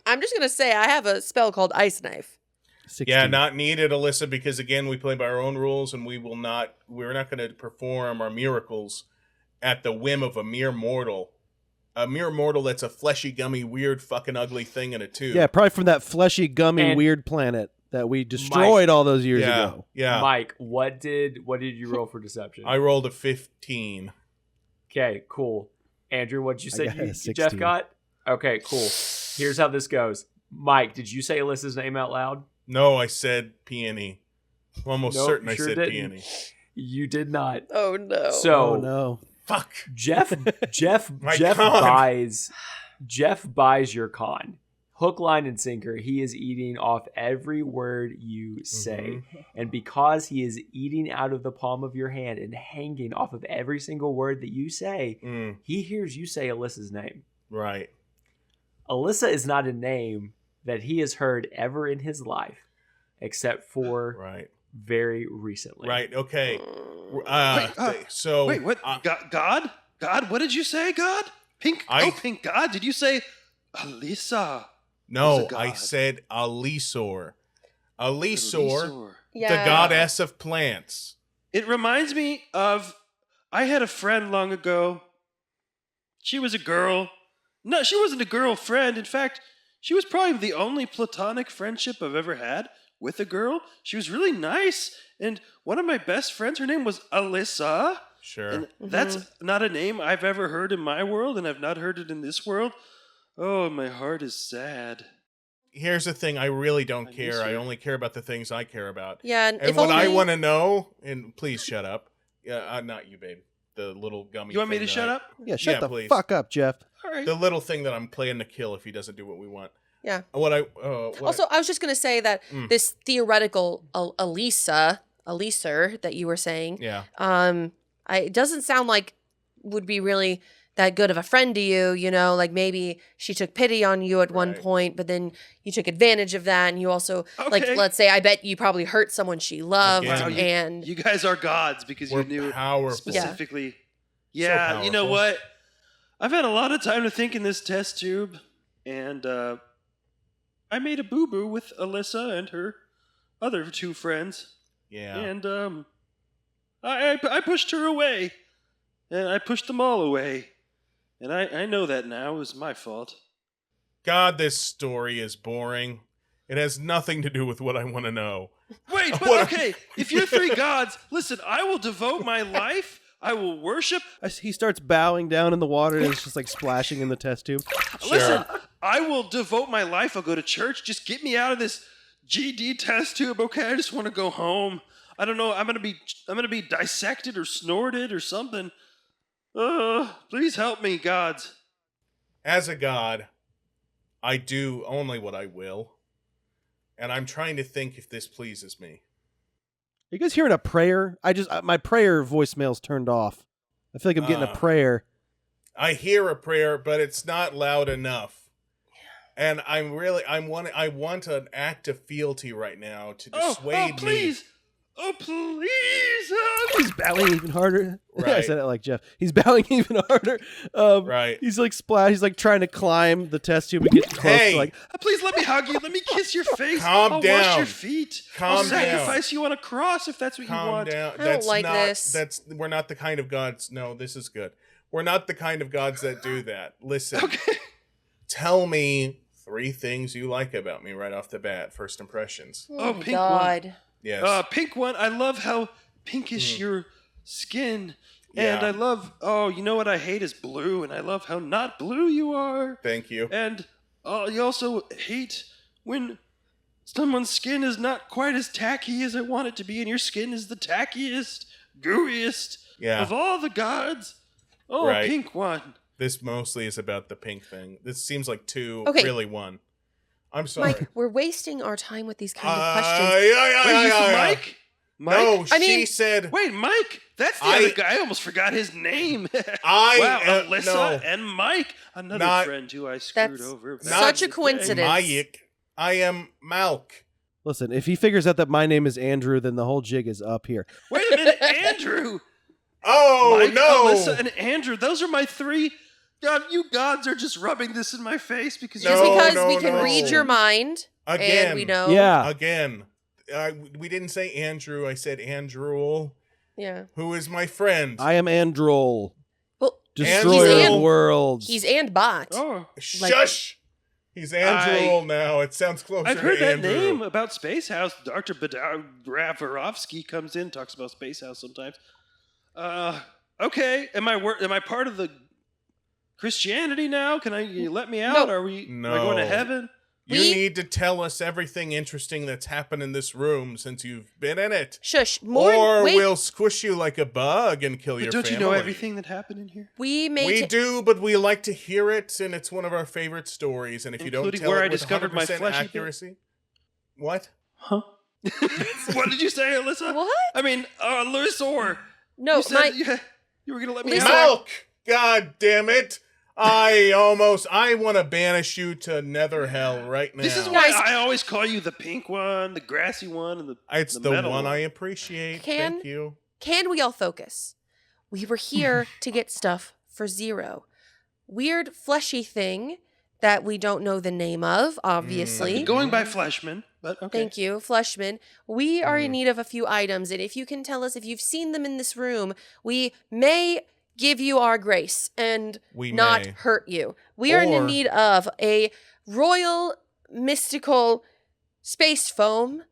Speaker 4: I'm just gonna say I have a spell called Ice Knife.
Speaker 5: 16.
Speaker 3: Yeah, not needed, Alyssa, because again, we play by our own rules, and we're not going to perform our miracles at the whim of a mere mortal. A mere mortal that's a fleshy, gummy, weird, fucking ugly thing in a tube.
Speaker 5: Yeah, probably from that fleshy, gummy,
Speaker 2: And-
Speaker 5: weird planet that we destroyed all those years
Speaker 3: yeah,
Speaker 5: ago.
Speaker 3: yeah.
Speaker 2: Mike, what did you roll for deception?
Speaker 3: I rolled a 15.
Speaker 2: Okay, cool. Andrew, what did you
Speaker 5: I
Speaker 2: say
Speaker 5: got a
Speaker 2: Jeff
Speaker 5: 16.
Speaker 2: got? Okay, cool. Here's how this goes. Mike, did you say Alyssa's name out loud?
Speaker 3: No, I said peony. I'm almost
Speaker 2: Nope,
Speaker 3: certain I
Speaker 2: sure
Speaker 3: said
Speaker 2: didn't.
Speaker 3: peony.
Speaker 2: You did not.
Speaker 4: Oh no.
Speaker 2: So
Speaker 5: Oh no.
Speaker 3: Fuck.
Speaker 2: Jeff
Speaker 3: My
Speaker 2: Jeff
Speaker 3: con.
Speaker 2: buys your con. Hook, line, and sinker. He is eating off every word you say. And because he is eating out of the palm of your hand and hanging off of every single word that you say, he hears you say Alyssa's name.
Speaker 3: Right.
Speaker 2: Alyssa is not a name that he has heard ever in his life, except for
Speaker 3: Right.
Speaker 2: very recently.
Speaker 3: Right. Okay.
Speaker 7: Wait,
Speaker 3: So
Speaker 7: Wait, what? God? God? What did you say, God? Pink? Pink God? Did you say Alyssa?
Speaker 3: No,
Speaker 7: Who's a
Speaker 3: I
Speaker 7: god?
Speaker 3: said Alisor. Alisor,
Speaker 4: yeah.
Speaker 3: the goddess of plants.
Speaker 7: It reminds me of, I had a friend long ago. She was a girl. No, she wasn't a girlfriend. In fact, she was probably the only platonic friendship I've ever had with a girl. She was really nice. And one of my best friends, her name was Alyssa.
Speaker 3: Sure.
Speaker 7: And that's not a name I've ever heard in my world, and I've not heard it in this world. Oh, my heart is sad.
Speaker 3: Here's the thing. I really don't
Speaker 7: I miss
Speaker 3: care. I
Speaker 7: her.
Speaker 3: only care about the things I care about.
Speaker 4: Yeah, and
Speaker 3: And
Speaker 4: if
Speaker 3: what I
Speaker 4: only-
Speaker 3: want to know, and please shut up. Yeah, not you, babe. The little gummy.
Speaker 7: You want me
Speaker 3: thing
Speaker 7: to
Speaker 3: that
Speaker 7: shut
Speaker 3: I-
Speaker 7: up?
Speaker 5: Yeah, shut
Speaker 3: Yeah,
Speaker 5: the
Speaker 3: please.
Speaker 5: fuck up, Jeff.
Speaker 7: All right.
Speaker 3: The little thing that I'm playing to kill if he doesn't do what we want.
Speaker 4: Yeah.
Speaker 3: What
Speaker 4: Also, I was just going to say that this theoretical Elisa that you were saying,
Speaker 3: yeah.
Speaker 4: it doesn't sound like would be really that good of a friend to you, you know, like maybe she took pity on you at one
Speaker 3: Right.
Speaker 4: point, but then you took advantage of that, and you also, like,
Speaker 7: Okay.
Speaker 4: let's say, I bet you probably hurt someone she loved,
Speaker 3: Again. Wow,
Speaker 4: and
Speaker 7: You guys are gods because
Speaker 3: We're
Speaker 7: you knew
Speaker 3: powerful.
Speaker 7: specifically. Yeah, you know
Speaker 3: powerful.
Speaker 7: what? I've had a lot of time to think in this test tube, and I made a boo-boo with Alyssa and her other two friends,
Speaker 3: Yeah.
Speaker 7: and I pushed her away, and I pushed them all away, and I know that now. It was my fault.
Speaker 3: God, this story is boring. It has nothing to do with what I want to know.
Speaker 7: Wait, but
Speaker 3: What-
Speaker 7: okay, if you're three gods, listen, I will devote my life, I will worship.
Speaker 5: He starts bowing down in the water and it's just like splashing in the test tube.
Speaker 7: Listen, I will devote my life. I'll go to church. Just get me out of this GD test tube, okay? I just want to go home. I don't know. I'm gonna be dissected or snorted or something. Please help me, gods.
Speaker 3: As a god, I do only what I will. And I'm trying to think if this pleases me.
Speaker 5: Are you guys hearing a prayer? My prayer voicemail's turned off. I feel like I'm getting a prayer.
Speaker 3: I hear a prayer, but it's not loud enough. And I want an act of fealty right now to dissuade
Speaker 7: please. Oh, please.
Speaker 5: He's bowing even harder. I
Speaker 3: Right.
Speaker 5: said it like Jeff. He's bowing even harder.
Speaker 3: Right.
Speaker 5: He's like splash. He's like trying to climb the test tube and get close
Speaker 3: Hey!
Speaker 5: to like.
Speaker 7: Please let me hug you. Let me kiss your face.
Speaker 3: Calm
Speaker 7: I'll
Speaker 3: down.
Speaker 7: wash your feet.
Speaker 3: Calm
Speaker 7: I'll
Speaker 3: down.
Speaker 7: sacrifice you on a cross if that's what you
Speaker 3: Calm
Speaker 7: want.
Speaker 3: down.
Speaker 4: I don't like this.
Speaker 3: We're not the kind of gods. No, this is good. We're not the kind of gods that do that. Listen.
Speaker 7: Okay.
Speaker 3: Tell me 3 things you like about me right off the bat. First impressions.
Speaker 7: Oh,
Speaker 4: my
Speaker 7: pink
Speaker 4: God.
Speaker 3: Yes.
Speaker 7: Pink one. I love how pinkish your skin.
Speaker 3: Yeah.
Speaker 7: And I love, you know what I hate is blue. And I love how not blue you are.
Speaker 3: Thank you.
Speaker 7: And you also hate when someone's skin is not quite as tacky as I want it to be. And your skin is the tackiest, gooeyest
Speaker 3: Yeah.
Speaker 7: of all the gods. Oh,
Speaker 3: Right.
Speaker 7: pink one.
Speaker 3: This mostly is about the pink thing. This seems like 2,
Speaker 4: Okay.
Speaker 3: really 1. I'm sorry.
Speaker 4: Mike, we're wasting our time with these kind of questions.
Speaker 7: Wait, you said Mike? Mike?
Speaker 3: No,
Speaker 4: I
Speaker 3: she
Speaker 4: mean-
Speaker 3: said.
Speaker 7: Wait, Mike. That's the other guy. I almost forgot his name.
Speaker 3: I
Speaker 7: wow, Alyssa
Speaker 3: no.
Speaker 7: and Mike, another
Speaker 3: Not-
Speaker 7: friend who I screwed
Speaker 4: That's
Speaker 7: over. back
Speaker 4: such
Speaker 7: in
Speaker 4: a
Speaker 7: the day.
Speaker 4: coincidence.
Speaker 3: Mike. I am Malk.
Speaker 5: Listen, if he figures out that my name is Andrew, then the whole jig is up here.
Speaker 7: Wait a minute, Andrew.
Speaker 3: Oh,
Speaker 7: Mike,
Speaker 3: no.
Speaker 7: Alyssa, and Andrew. Those are my 3. God, you gods are just rubbing this in my face because
Speaker 4: Just
Speaker 3: No,
Speaker 4: because
Speaker 3: no,
Speaker 4: we can
Speaker 3: no.
Speaker 4: read your mind,
Speaker 3: Again.
Speaker 4: and we know.
Speaker 5: Yeah.
Speaker 3: Again. We didn't say Andrew. I said Andrew,
Speaker 4: Yeah.
Speaker 3: who is my friend.
Speaker 5: I am Androl,
Speaker 4: Well,
Speaker 5: destroyer
Speaker 3: Androl.
Speaker 5: of worlds.
Speaker 4: he's and bot.
Speaker 7: Oh,
Speaker 3: Shush! He's Andrew now. It sounds closer
Speaker 7: I've
Speaker 3: to
Speaker 7: heard that
Speaker 3: Andrew.
Speaker 7: name about Space House. Dr. Ravarovsky comes in, talks about Space House sometimes. Okay, am I part of the Christianity now? Can you let me out?
Speaker 4: No.
Speaker 7: Am I
Speaker 3: No.
Speaker 7: going to heaven?
Speaker 3: You
Speaker 4: We-
Speaker 3: need to tell us everything interesting that's happened in this room since you've been in it.
Speaker 4: Shush.
Speaker 3: Or
Speaker 4: Wait.
Speaker 3: we'll squish you like a bug and kill
Speaker 7: But
Speaker 3: your
Speaker 7: don't
Speaker 3: family.
Speaker 7: you know everything that happened in here?
Speaker 4: We may.
Speaker 3: We do, but we like to hear it, and it's one of our favorite stories. And if you don't
Speaker 7: Including
Speaker 3: tell
Speaker 7: where
Speaker 3: it
Speaker 7: I
Speaker 3: with
Speaker 7: discovered my
Speaker 3: 100%
Speaker 7: fleshy bit?
Speaker 3: accuracy, what?
Speaker 7: Huh? What did you say, Alyssa?
Speaker 4: What?
Speaker 7: I mean, Alyssa.
Speaker 4: No,
Speaker 7: you said
Speaker 4: my.
Speaker 7: you were going to let me
Speaker 4: Listen.
Speaker 7: out.
Speaker 3: Milk! God damn it! I want to banish you to Nether Hell right now.
Speaker 7: This is why
Speaker 4: Guys-
Speaker 7: I always call you the pink one, the grassy one, and
Speaker 3: It's the
Speaker 7: metal
Speaker 3: one I appreciate.
Speaker 4: Can-
Speaker 3: Thank you.
Speaker 4: Can we all focus? We were here to get stuff for Zero. Weird fleshy thing that we don't know the name of, obviously.
Speaker 7: Going by Fleshman, but okay.
Speaker 4: Thank you, Fleshman. We are
Speaker 3: Mm.
Speaker 4: in need of a few items, and if you can tell us if you've seen them in this room, we may give you our grace and
Speaker 3: We
Speaker 4: not
Speaker 3: may.
Speaker 4: hurt you. We are in
Speaker 3: Or-
Speaker 4: need of a royal mystical space foam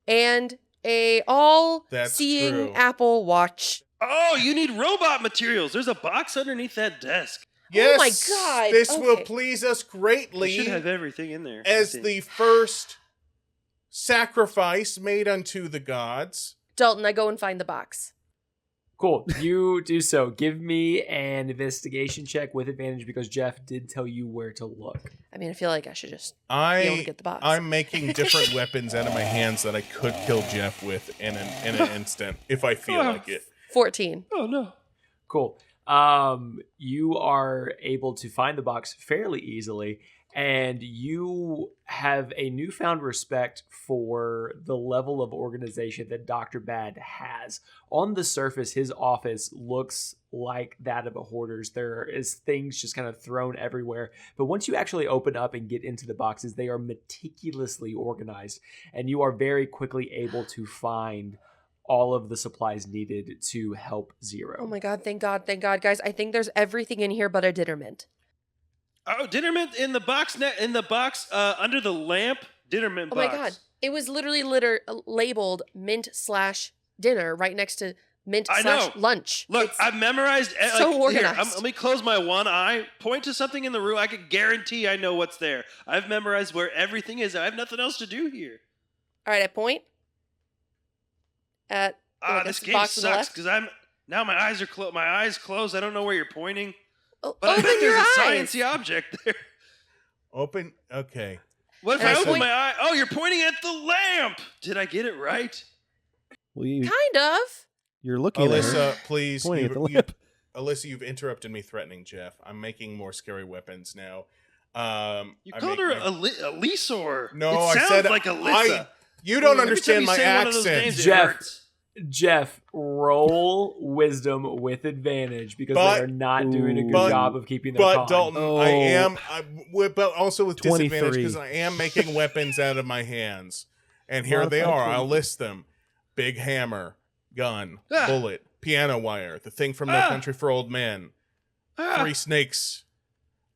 Speaker 4: and a all-seeing
Speaker 3: true.
Speaker 4: Apple Watch.
Speaker 7: Oh, you need robot materials. There's a box underneath that desk.
Speaker 3: Yes,
Speaker 4: Oh my God,
Speaker 3: this will
Speaker 4: okay.
Speaker 3: please us
Speaker 7: We
Speaker 3: greatly
Speaker 7: should have everything in there. I
Speaker 3: as
Speaker 7: think.
Speaker 3: the first sacrifice made unto the gods.
Speaker 4: Dalton, I go and find the box.
Speaker 2: Cool. You do so. Give me an investigation check with advantage because Jeff did tell you where to look.
Speaker 4: I mean, I feel like I should just be able to
Speaker 3: I
Speaker 4: get the box.
Speaker 3: I'm making different weapons out of my hands that I could kill Jeff with in an instant if I feel like it.
Speaker 4: 14.
Speaker 7: Oh no.
Speaker 2: Cool. You are able to find the box fairly easily, and you have a newfound respect for the level of organization that Dr. Bad has. On the surface, his office looks like that of a hoarder's. There is things just kind of thrown everywhere. But once you actually open up and get into the boxes, they are meticulously organized, and you are very quickly able to find all of the supplies needed to help Zero.
Speaker 4: Oh my God, thank God, guys. I think there's everything in here but a dinner mint.
Speaker 7: Oh, dinner mint in the box under the lamp. Dinner mint
Speaker 4: Oh
Speaker 7: box.
Speaker 4: my God. It was literally labeled mint/dinner right next to
Speaker 7: I know.
Speaker 4: mint/lunch.
Speaker 7: Look,
Speaker 4: It's
Speaker 7: I've memorized.
Speaker 4: so
Speaker 7: here,
Speaker 4: organized.
Speaker 7: let me close my one eye. Point to something in the room. I can guarantee I know what's there. I've memorized where everything is. I have nothing else to do here.
Speaker 4: All right, I point at
Speaker 7: This
Speaker 4: the
Speaker 7: game
Speaker 4: box on the
Speaker 7: sucks
Speaker 4: left.
Speaker 7: because now my eyes are closed. My eyes closed. I don't know where you're pointing,
Speaker 4: Oh,
Speaker 7: but I
Speaker 4: open
Speaker 7: bet
Speaker 4: your
Speaker 7: there's a
Speaker 4: eyes.
Speaker 7: sciencey object there.
Speaker 3: Open. Okay.
Speaker 7: What if
Speaker 4: And
Speaker 7: I
Speaker 4: I
Speaker 7: open
Speaker 4: point-
Speaker 7: my eye? Oh, you're pointing at the lamp. Did I get it right?
Speaker 5: Well,
Speaker 4: Kind of.
Speaker 5: you're looking at her,
Speaker 3: Alyssa, please.
Speaker 5: pointing at the
Speaker 3: you-
Speaker 5: lamp.
Speaker 3: Alyssa, you've interrupted me threatening Jeff. I'm making more scary weapons now.
Speaker 7: You
Speaker 3: I
Speaker 7: called
Speaker 3: make
Speaker 7: her
Speaker 3: my-
Speaker 7: Alyssor.
Speaker 3: No,
Speaker 7: it
Speaker 3: I
Speaker 7: sounds
Speaker 3: said
Speaker 7: like Alyssa.
Speaker 3: You don't
Speaker 7: Every time
Speaker 3: understand
Speaker 7: you
Speaker 3: my
Speaker 7: say one of those
Speaker 3: accent.
Speaker 7: names, it
Speaker 2: Jeff.
Speaker 7: hurts.
Speaker 2: Jeff, roll wisdom with advantage because
Speaker 3: But-
Speaker 2: they are not doing a good
Speaker 3: but-
Speaker 2: job of keeping their
Speaker 3: But
Speaker 2: calm.
Speaker 3: Dalton,
Speaker 5: Oh.
Speaker 3: but also with disadvantage
Speaker 5: 23.
Speaker 3: because I am making weapons out of my hands, and here they
Speaker 5: Modified
Speaker 3: are. I'll
Speaker 5: 23.
Speaker 3: list them: big hammer, gun,
Speaker 7: Ah.
Speaker 3: bullet, piano wire, the thing from No
Speaker 7: Ah.
Speaker 3: Country for Old Men,
Speaker 7: Ah,
Speaker 3: 3 snakes,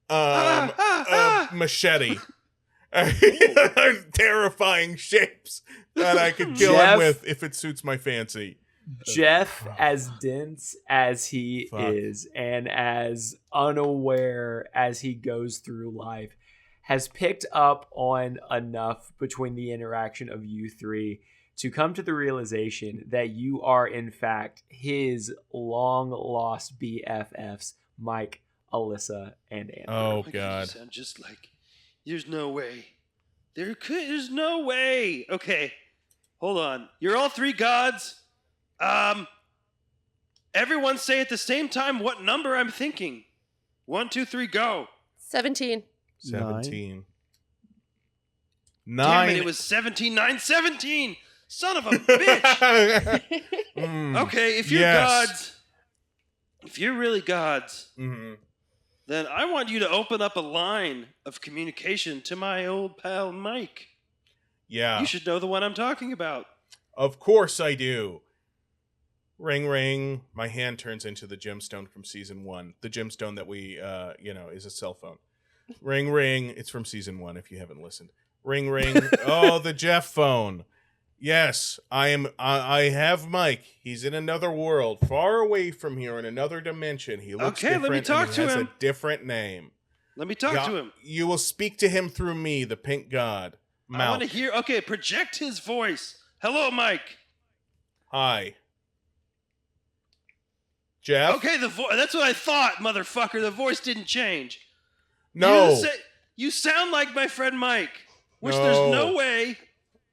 Speaker 7: ah.
Speaker 3: machete. Terrifying shapes that I could kill
Speaker 2: Jeff?
Speaker 3: him with if it suits my fancy.
Speaker 2: Jeff, as dense as he
Speaker 3: Fuck.
Speaker 2: is and as unaware as he goes through life, has picked up on enough between the interaction of you three to come to the realization that you are, in fact, his long-lost BFFs, Mike, Alyssa, and Andrew.
Speaker 3: Oh
Speaker 7: You
Speaker 3: God!
Speaker 7: sound just like. There's no way. There's no way. Okay, hold on. You're all 3 gods. Everyone say at the same time what number I'm thinking. 1, 2, 3, go.
Speaker 4: 17.
Speaker 3: 17.
Speaker 7: Damn
Speaker 3: 9.
Speaker 7: it! It was 17, 9, 17. Son of a bitch.
Speaker 3: Mm.
Speaker 7: Okay, if you're
Speaker 3: Yes.
Speaker 7: gods, if you're really gods,
Speaker 3: Mm-hmm.
Speaker 7: then I want you to open up a line of communication to my old pal Mike.
Speaker 3: Yeah.
Speaker 7: You should know the one I'm talking about.
Speaker 3: Of course I do. Ring, ring. My hand turns into the gemstone from season 1. The gemstone that we, is a cell phone. Ring, ring. It's from season 1 if you haven't listened. Ring, ring. Oh, the Jeff phone. Yes, I have Mike. He's in another world, far away from here, in another dimension. He looks
Speaker 7: Okay,
Speaker 3: different.
Speaker 7: let me talk
Speaker 3: and
Speaker 7: to
Speaker 3: he has
Speaker 7: him.
Speaker 3: a different name.
Speaker 7: Let me talk to him.
Speaker 3: You will speak to him through me, the pink god.
Speaker 7: I want to hear. Okay, project his voice. Hello, Mike.
Speaker 3: Hi. Jeff?
Speaker 7: Okay, that's what I thought, motherfucker. The voice didn't change.
Speaker 3: No.
Speaker 7: You sound like my friend Mike, which
Speaker 3: No.
Speaker 7: there's no way.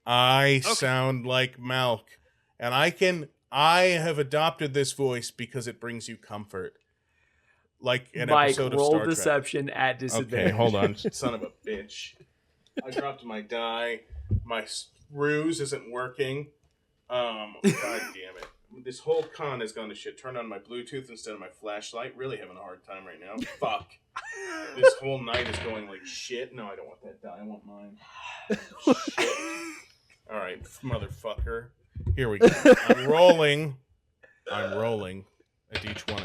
Speaker 3: I sound like Malk. And I have adopted this voice because it brings you comfort. Like an
Speaker 2: Mike,
Speaker 3: episode of
Speaker 2: roll
Speaker 3: Star Trek.
Speaker 2: deception at disadvantage.
Speaker 3: Okay, hold on. Son of a bitch. I dropped my die. My ruse isn't working. God damn it. This whole con has gone to shit. Turn on my Bluetooth instead of my flashlight. Really having a hard time right now. Fuck. This whole night is going like shit. No, I don't want that die. I want mine. Shit. All right, motherfucker. Here we go. I'm rolling a D20.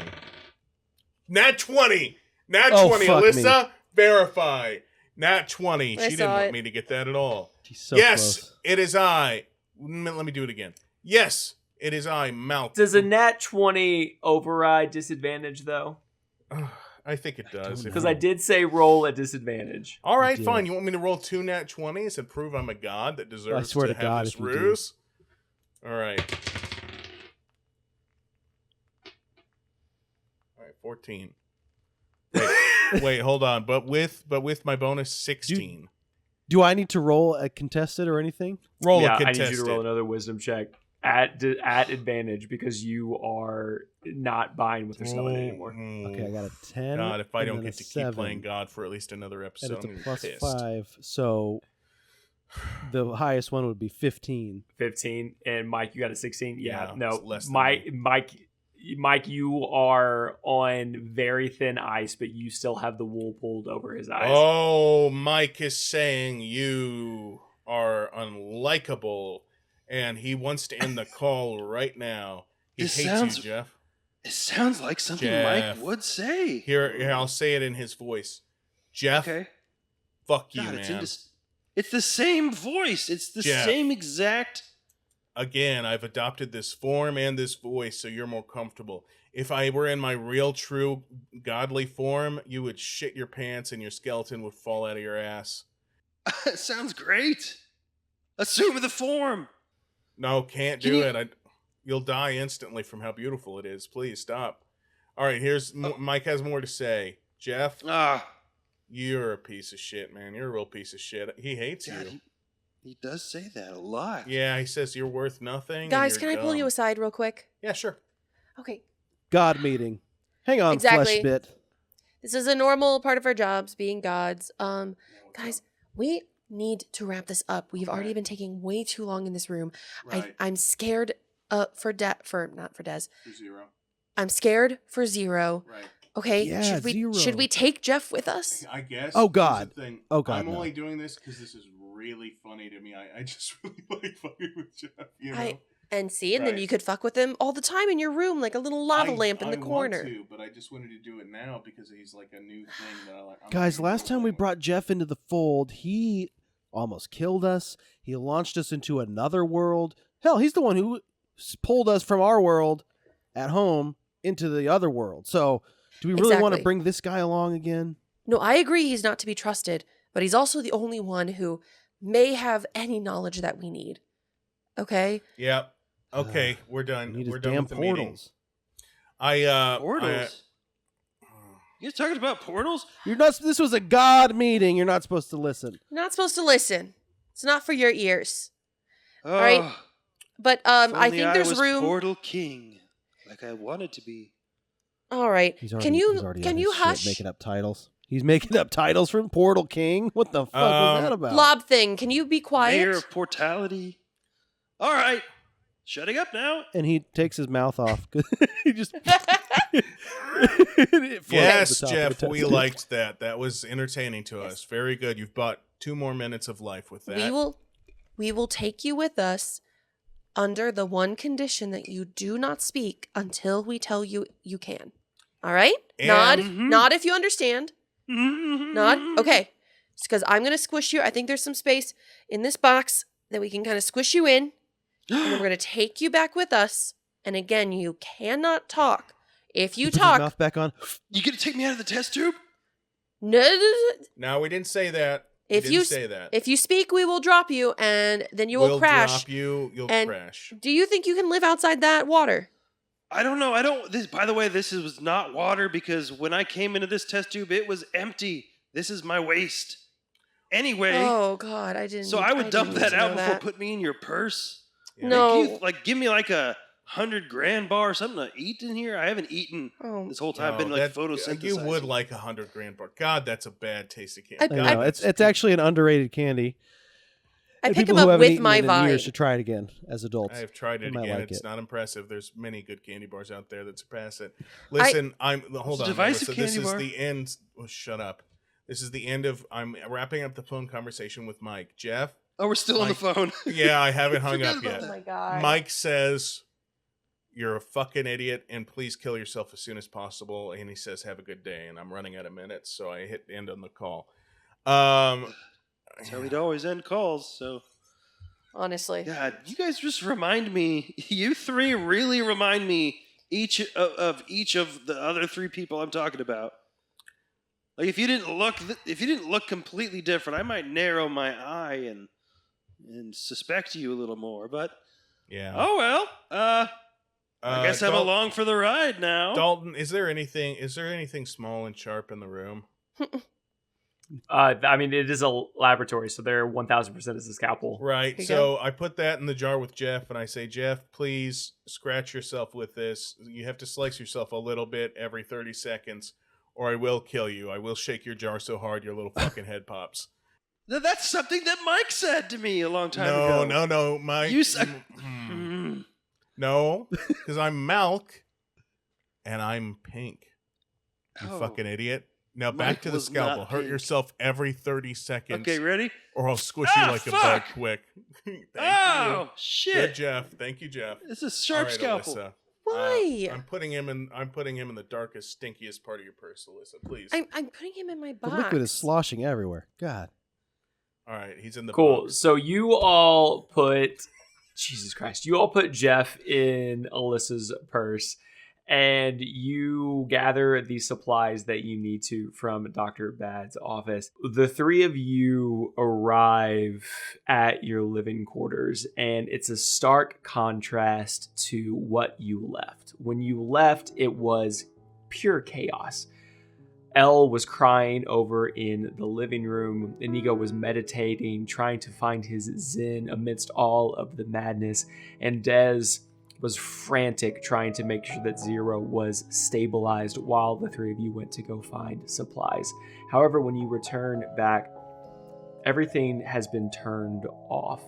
Speaker 3: Nat 20! Nat
Speaker 5: Oh,
Speaker 3: 20,
Speaker 5: fuck
Speaker 3: Alyssa, verify. Nat 20.
Speaker 4: I
Speaker 3: She
Speaker 4: saw
Speaker 3: didn't want
Speaker 4: it.
Speaker 3: me to get that at all.
Speaker 5: He's so
Speaker 3: yes,
Speaker 5: close.
Speaker 3: it is I. Let me do it again. Yes, it is I, Malk.
Speaker 2: Does a nat 20 override disadvantage, though?
Speaker 3: I think it does.
Speaker 2: Because I did say roll at disadvantage.
Speaker 3: All right,
Speaker 5: did.
Speaker 3: fine. You want me to roll 2 Nat 20s and prove I'm a god that deserves
Speaker 5: I swear
Speaker 3: to
Speaker 5: to
Speaker 3: have
Speaker 5: God
Speaker 3: this
Speaker 5: if you do.
Speaker 3: ruse? All right. All right, 14. Wait, hold on. But with my bonus 16.
Speaker 5: Do I need to roll a contested or anything?
Speaker 3: Roll
Speaker 2: Yeah,
Speaker 3: a
Speaker 2: I need
Speaker 3: contested.
Speaker 2: you to roll another wisdom check at advantage because you are not buying what they're selling anymore.
Speaker 5: Okay, I got a 10.
Speaker 3: God, if I
Speaker 5: and
Speaker 3: don't
Speaker 5: then
Speaker 3: get
Speaker 5: a
Speaker 3: to keep
Speaker 5: 7,
Speaker 3: playing God for at least another
Speaker 5: and
Speaker 3: episode,
Speaker 5: it's
Speaker 3: I'm
Speaker 5: a
Speaker 3: gonna
Speaker 5: plus
Speaker 3: be pissed.
Speaker 5: 5, so the highest one would be 15.
Speaker 2: 15, and Mike, you got a 16. Yeah,
Speaker 3: Yeah,
Speaker 2: no,
Speaker 3: it's less than
Speaker 2: Mike, you are on very thin ice, but you still have the wool pulled over his eyes.
Speaker 3: Oh, Mike is saying you are unlikable, and he wants to end the call right now. He
Speaker 7: This
Speaker 3: hates
Speaker 7: sounds-
Speaker 3: you, Jeff.
Speaker 7: It sounds like something
Speaker 3: Jeff.
Speaker 7: Mike would say.
Speaker 3: Here, I'll say it in his voice. Jeff,
Speaker 7: Okay.
Speaker 3: fuck you,
Speaker 7: God,
Speaker 3: man.
Speaker 7: it's the same voice. It's the
Speaker 3: Jeff.
Speaker 7: same exact.
Speaker 3: Again, I've adopted this form and this voice so you're more comfortable. If I were in my real, true, godly form, you would shit your pants and your skeleton would fall out of your ass.
Speaker 7: It sounds great. Assume the form.
Speaker 3: No, can't
Speaker 7: Can
Speaker 3: do
Speaker 7: you-
Speaker 3: it. You'll die instantly from how beautiful it is. Please stop. All right, here's Mike has more to say. Jeff, you're a piece of shit, man. You're a real piece of shit. He hates
Speaker 7: God,
Speaker 3: you.
Speaker 7: he does say that a lot.
Speaker 3: Yeah, he says you're worth nothing. and
Speaker 4: Guys,
Speaker 3: you're
Speaker 4: can I pull you
Speaker 3: dumb.
Speaker 4: aside real quick?
Speaker 3: Yeah, sure.
Speaker 4: Okay.
Speaker 5: God meeting. Hang on,
Speaker 4: Exactly.
Speaker 5: flesh bit.
Speaker 4: This is a normal part of our jobs, being gods. Guys, we need to wrap this up. We've already been taking way too long in this room.
Speaker 3: Right.
Speaker 4: I'm scared not for Des.
Speaker 3: Zero.
Speaker 4: I'm scared for Zero.
Speaker 3: Right.
Speaker 4: Okay,
Speaker 5: Yeah,
Speaker 4: should
Speaker 5: Zero.
Speaker 4: we take Jeff with us?
Speaker 3: I guess.
Speaker 5: Oh,
Speaker 3: here's the
Speaker 5: God.
Speaker 3: thing.
Speaker 5: Oh, God,
Speaker 3: I'm
Speaker 5: no.
Speaker 3: only doing this because this is really funny to me. I just really like fucking with Jeff. You know.
Speaker 4: And then
Speaker 3: Right.
Speaker 4: you could fuck with him all the time in your room, like a little lava lamp in the
Speaker 3: I
Speaker 4: corner.
Speaker 3: Want to, but I just wanted to do it now because he's like a new thing that I like. I'm
Speaker 5: Guys,
Speaker 3: not gonna
Speaker 5: last
Speaker 3: do
Speaker 5: time we
Speaker 3: anymore.
Speaker 5: brought Jeff into the fold, he almost killed us. He launched us into another world. Hell, he's the one who pulled us from our world at home into the other world. So, do we really want to
Speaker 4: Exactly.
Speaker 5: bring this guy along again?
Speaker 4: No, I agree he's not to be trusted, but he's also the only one who may have any knowledge that we need. Okay?
Speaker 3: Yep. Okay, we're done.
Speaker 5: We need
Speaker 3: We're
Speaker 5: his
Speaker 3: done
Speaker 5: damn
Speaker 3: with the meeting.
Speaker 5: portals.
Speaker 7: Portals. You guys talking about portals?
Speaker 5: You're not. This was a God meeting. You're not supposed to listen.
Speaker 4: You're not supposed to listen. It's not for your ears.
Speaker 7: Oh,
Speaker 4: right. But
Speaker 7: if
Speaker 4: I
Speaker 7: only
Speaker 4: think there's
Speaker 7: was
Speaker 4: room.
Speaker 7: Portal King, like I wanted to be.
Speaker 4: All right.
Speaker 5: He's
Speaker 4: Can you
Speaker 5: his
Speaker 4: hush?
Speaker 5: shit making up titles? He's making up titles from Portal King. What the fuck was that about?
Speaker 4: Blob thing. Can you be quiet?
Speaker 7: Mayor of Portality. All right. Shutting up now.
Speaker 5: And he takes his mouth off. He just it floats
Speaker 3: Yes,
Speaker 5: to the top of
Speaker 3: Jeff,
Speaker 5: the
Speaker 3: we
Speaker 5: test.
Speaker 3: liked that. That was entertaining to us. Very good. You've bought 2 more minutes of life with that.
Speaker 4: We will take you with us under the one condition that you do not speak until we tell you you can. All right?
Speaker 3: And-
Speaker 4: Nod if you understand. Nod. Okay. It's because I'm going to squish you. I think there's some space in this box that we can kind of squish you in. And then we're going to take you back with us. And again, you cannot talk. If you
Speaker 5: He puts his
Speaker 4: talk,
Speaker 5: mouth back on.
Speaker 7: You gonna take me out of the test tube?
Speaker 4: no,
Speaker 3: No, we didn't say that. We
Speaker 4: if
Speaker 3: didn't
Speaker 4: you
Speaker 3: say that.
Speaker 4: if you speak, we will drop you, and then you will
Speaker 3: We'll
Speaker 4: crash.
Speaker 3: drop you. You'll
Speaker 4: and-
Speaker 3: crash.
Speaker 4: Do you think you can live outside that water?
Speaker 7: I don't know. By the way, this was not water because when I came into this test tube, it was empty. This is my waste. Anyway,
Speaker 4: Oh God, I didn't.
Speaker 7: so I would dump
Speaker 4: didn't
Speaker 7: that
Speaker 4: need to
Speaker 7: out
Speaker 4: know
Speaker 7: before
Speaker 4: that.
Speaker 7: putting me in your purse.
Speaker 3: Yeah.
Speaker 4: No.
Speaker 7: Give me like a $100,000 bar or something to eat in here. I haven't eaten
Speaker 4: Oh.
Speaker 7: this whole time.
Speaker 3: No,
Speaker 7: I've been like
Speaker 3: that-
Speaker 7: photosynthesizing.
Speaker 3: You would like $100,000 bar. God, that's a bad taste of candy.
Speaker 5: I know. It's actually an underrated candy.
Speaker 4: I
Speaker 5: And
Speaker 4: pick
Speaker 5: people
Speaker 4: him
Speaker 5: who
Speaker 4: up
Speaker 5: haven't
Speaker 4: with
Speaker 5: eaten
Speaker 4: my
Speaker 5: it in
Speaker 4: vine.
Speaker 5: years should try it again as adults.
Speaker 3: I have tried
Speaker 5: They
Speaker 3: it
Speaker 5: might
Speaker 3: again.
Speaker 5: like
Speaker 3: It's
Speaker 5: it.
Speaker 3: not impressive. There's many good candy bars out there that surpass it. Listen, hold
Speaker 7: It's a
Speaker 3: on.
Speaker 7: divisive
Speaker 3: Melissa, this
Speaker 7: candy
Speaker 3: is
Speaker 7: bar.
Speaker 3: the end. Oh, shut up. This is the end of. I'm wrapping up the phone conversation with Mike. Jeff?
Speaker 7: Oh, we're still on the phone.
Speaker 3: Yeah, I haven't hung
Speaker 7: Forget
Speaker 3: up
Speaker 7: about
Speaker 3: yet.
Speaker 4: Oh my God.
Speaker 3: Mike says, "You're a fucking idiot, and please kill yourself as soon as possible." And he says, "Have a good day." And I'm running out of minutes, so I hit end on the call.
Speaker 7: That's how we'd always end calls. So,
Speaker 4: Honestly.
Speaker 7: God, you guys just remind me. You three really remind me each of the other 3 people I'm talking about. Like if you didn't look completely different, I might narrow my eye and suspect you a little more. But
Speaker 3: Yeah.
Speaker 7: oh well. I guess I'm
Speaker 3: Dalton-
Speaker 7: along for the ride now.
Speaker 3: Dalton, is there anything small and sharp in the room?
Speaker 2: I mean, it is a laboratory, so there 1,000% is a scalpel.
Speaker 3: Right.
Speaker 4: you
Speaker 3: So I put that in the jar with Jeff, and I say, Jeff, please scratch yourself with this. You have to slice yourself a little bit every 30 seconds, or I will kill you. I will shake your jar so hard your little fucking head pops.
Speaker 7: That's something that Mike said to me a long time ago.
Speaker 3: No, Mike.
Speaker 7: You said.
Speaker 3: No, because I'm Malk, and I'm pink. You
Speaker 7: Oh.
Speaker 3: fucking idiot. Now
Speaker 7: Mike
Speaker 3: back to the
Speaker 7: was
Speaker 3: scalpel.
Speaker 7: not
Speaker 3: Hurt
Speaker 7: pink.
Speaker 3: yourself every 30 seconds.
Speaker 7: Okay, ready?
Speaker 3: Or I'll squish
Speaker 7: Ah,
Speaker 3: you like a bug
Speaker 7: fuck!
Speaker 3: quick. Thank
Speaker 7: Oh
Speaker 3: you.
Speaker 7: shit!
Speaker 3: Good, Jeff. Thank you, Jeff.
Speaker 7: It's a sharp
Speaker 3: All right,
Speaker 7: scalpel.
Speaker 3: Alyssa.
Speaker 4: Why?
Speaker 3: I'm putting him in the darkest, stinkiest part of your purse, Alyssa. Please.
Speaker 4: I'm putting him in my
Speaker 5: The
Speaker 4: box.
Speaker 5: liquid is sloshing everywhere. God.
Speaker 3: All right, he's in the
Speaker 2: Cool.
Speaker 3: box.
Speaker 2: So you all put, Jesus Christ, you all put Jeff in Alyssa's purse, and you gather the supplies that you need to from Dr. Bad's office. The 3 of you arrive at your living quarters, and it's a stark contrast to what you left. When you left, it was pure chaos. Elle was crying over in the living room. Inigo was meditating, trying to find his zen amidst all of the madness. And Dez was frantic, trying to make sure that Zero was stabilized while the 3 of you went to go find supplies. However, when you return back, everything has been turned off.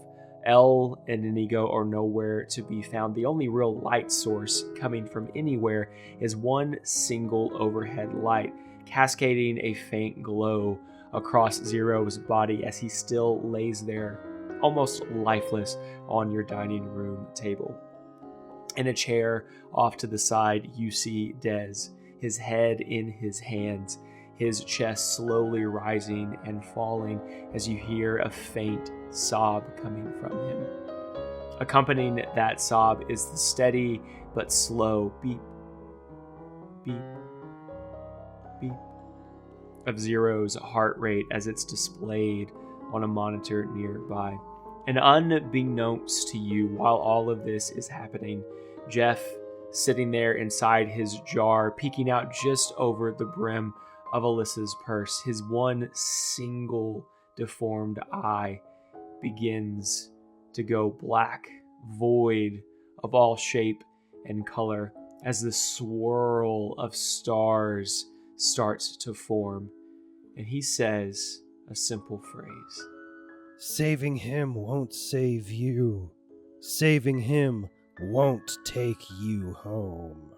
Speaker 2: Elle and Inigo are nowhere to be found. The only real light source coming from anywhere is one single overhead light, cascading a faint glow across Zero's body as he still lays there, almost lifeless, on your dining room table. In a chair off to the side, you see Dez, his head in his hands, his chest slowly rising and falling as you hear a faint sob coming from him. Accompanying that sob is the steady but slow beep, beep, beep of Zero's heart rate as it's displayed on a monitor nearby. And unbeknownst to you, while all of this is happening, Jeff, sitting there inside his jar, peeking out just over the brim of Alyssa's purse, his one single deformed eye begins to go black, void of all shape and color, as the swirl of stars starts to form. And he says a simple phrase.
Speaker 5: Saving him won't save you. Saving him won't take you home.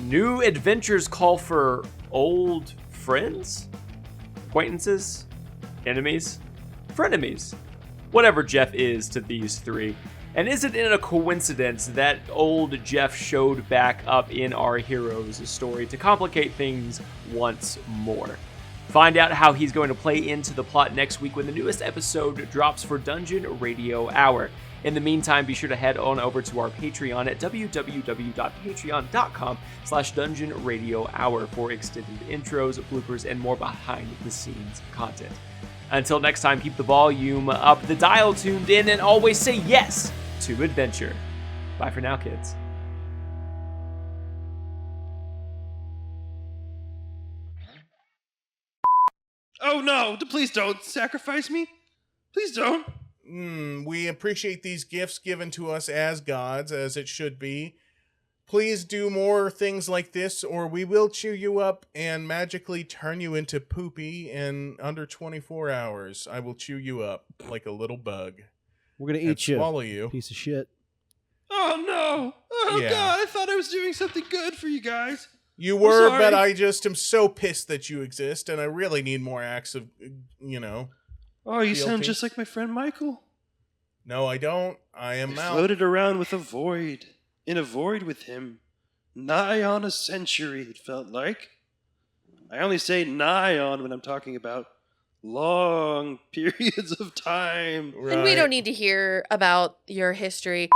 Speaker 2: New adventures call for old friends? Acquaintances? Enemies? Frenemies? Whatever Jeff is to these three. And is it in a coincidence that old Jeff showed back up in our hero's story to complicate things once more? Find out how he's going to play into the plot next week when the newest episode drops for Dungeon Radio Hour. In the meantime, be sure to head on over to our Patreon at www.patreon.com/Dungeon Radio Hour for extended intros, bloopers, and more behind-the-scenes content. Until next time, keep the volume up, the dial tuned in, and always say yes to adventure. Bye for now, kids.
Speaker 7: Oh no! Please don't sacrifice me. Please don't.
Speaker 3: We appreciate these gifts given to us as gods, as it should be. Please do more things like this, or we will chew you up and magically turn you into poopy in under 24 hours. I will chew you up like a little bug.
Speaker 5: We're going to
Speaker 3: And
Speaker 5: eat you,
Speaker 3: swallow you.
Speaker 5: piece of shit.
Speaker 7: Oh no! Oh
Speaker 3: Yeah.
Speaker 7: God! I thought I was doing something good for you guys.
Speaker 3: You were,
Speaker 7: sorry.
Speaker 3: but I just am so pissed that you exist, and I really need more acts of,
Speaker 7: Oh, you sound
Speaker 3: Guilty.
Speaker 7: just like my friend Michael.
Speaker 3: No, I don't. I am
Speaker 7: I
Speaker 3: out.
Speaker 7: floated around with a void, in a void with him, nigh on a century. It felt like. I only say nigh on when I'm talking about long periods of time.
Speaker 4: And we don't need to hear about your history.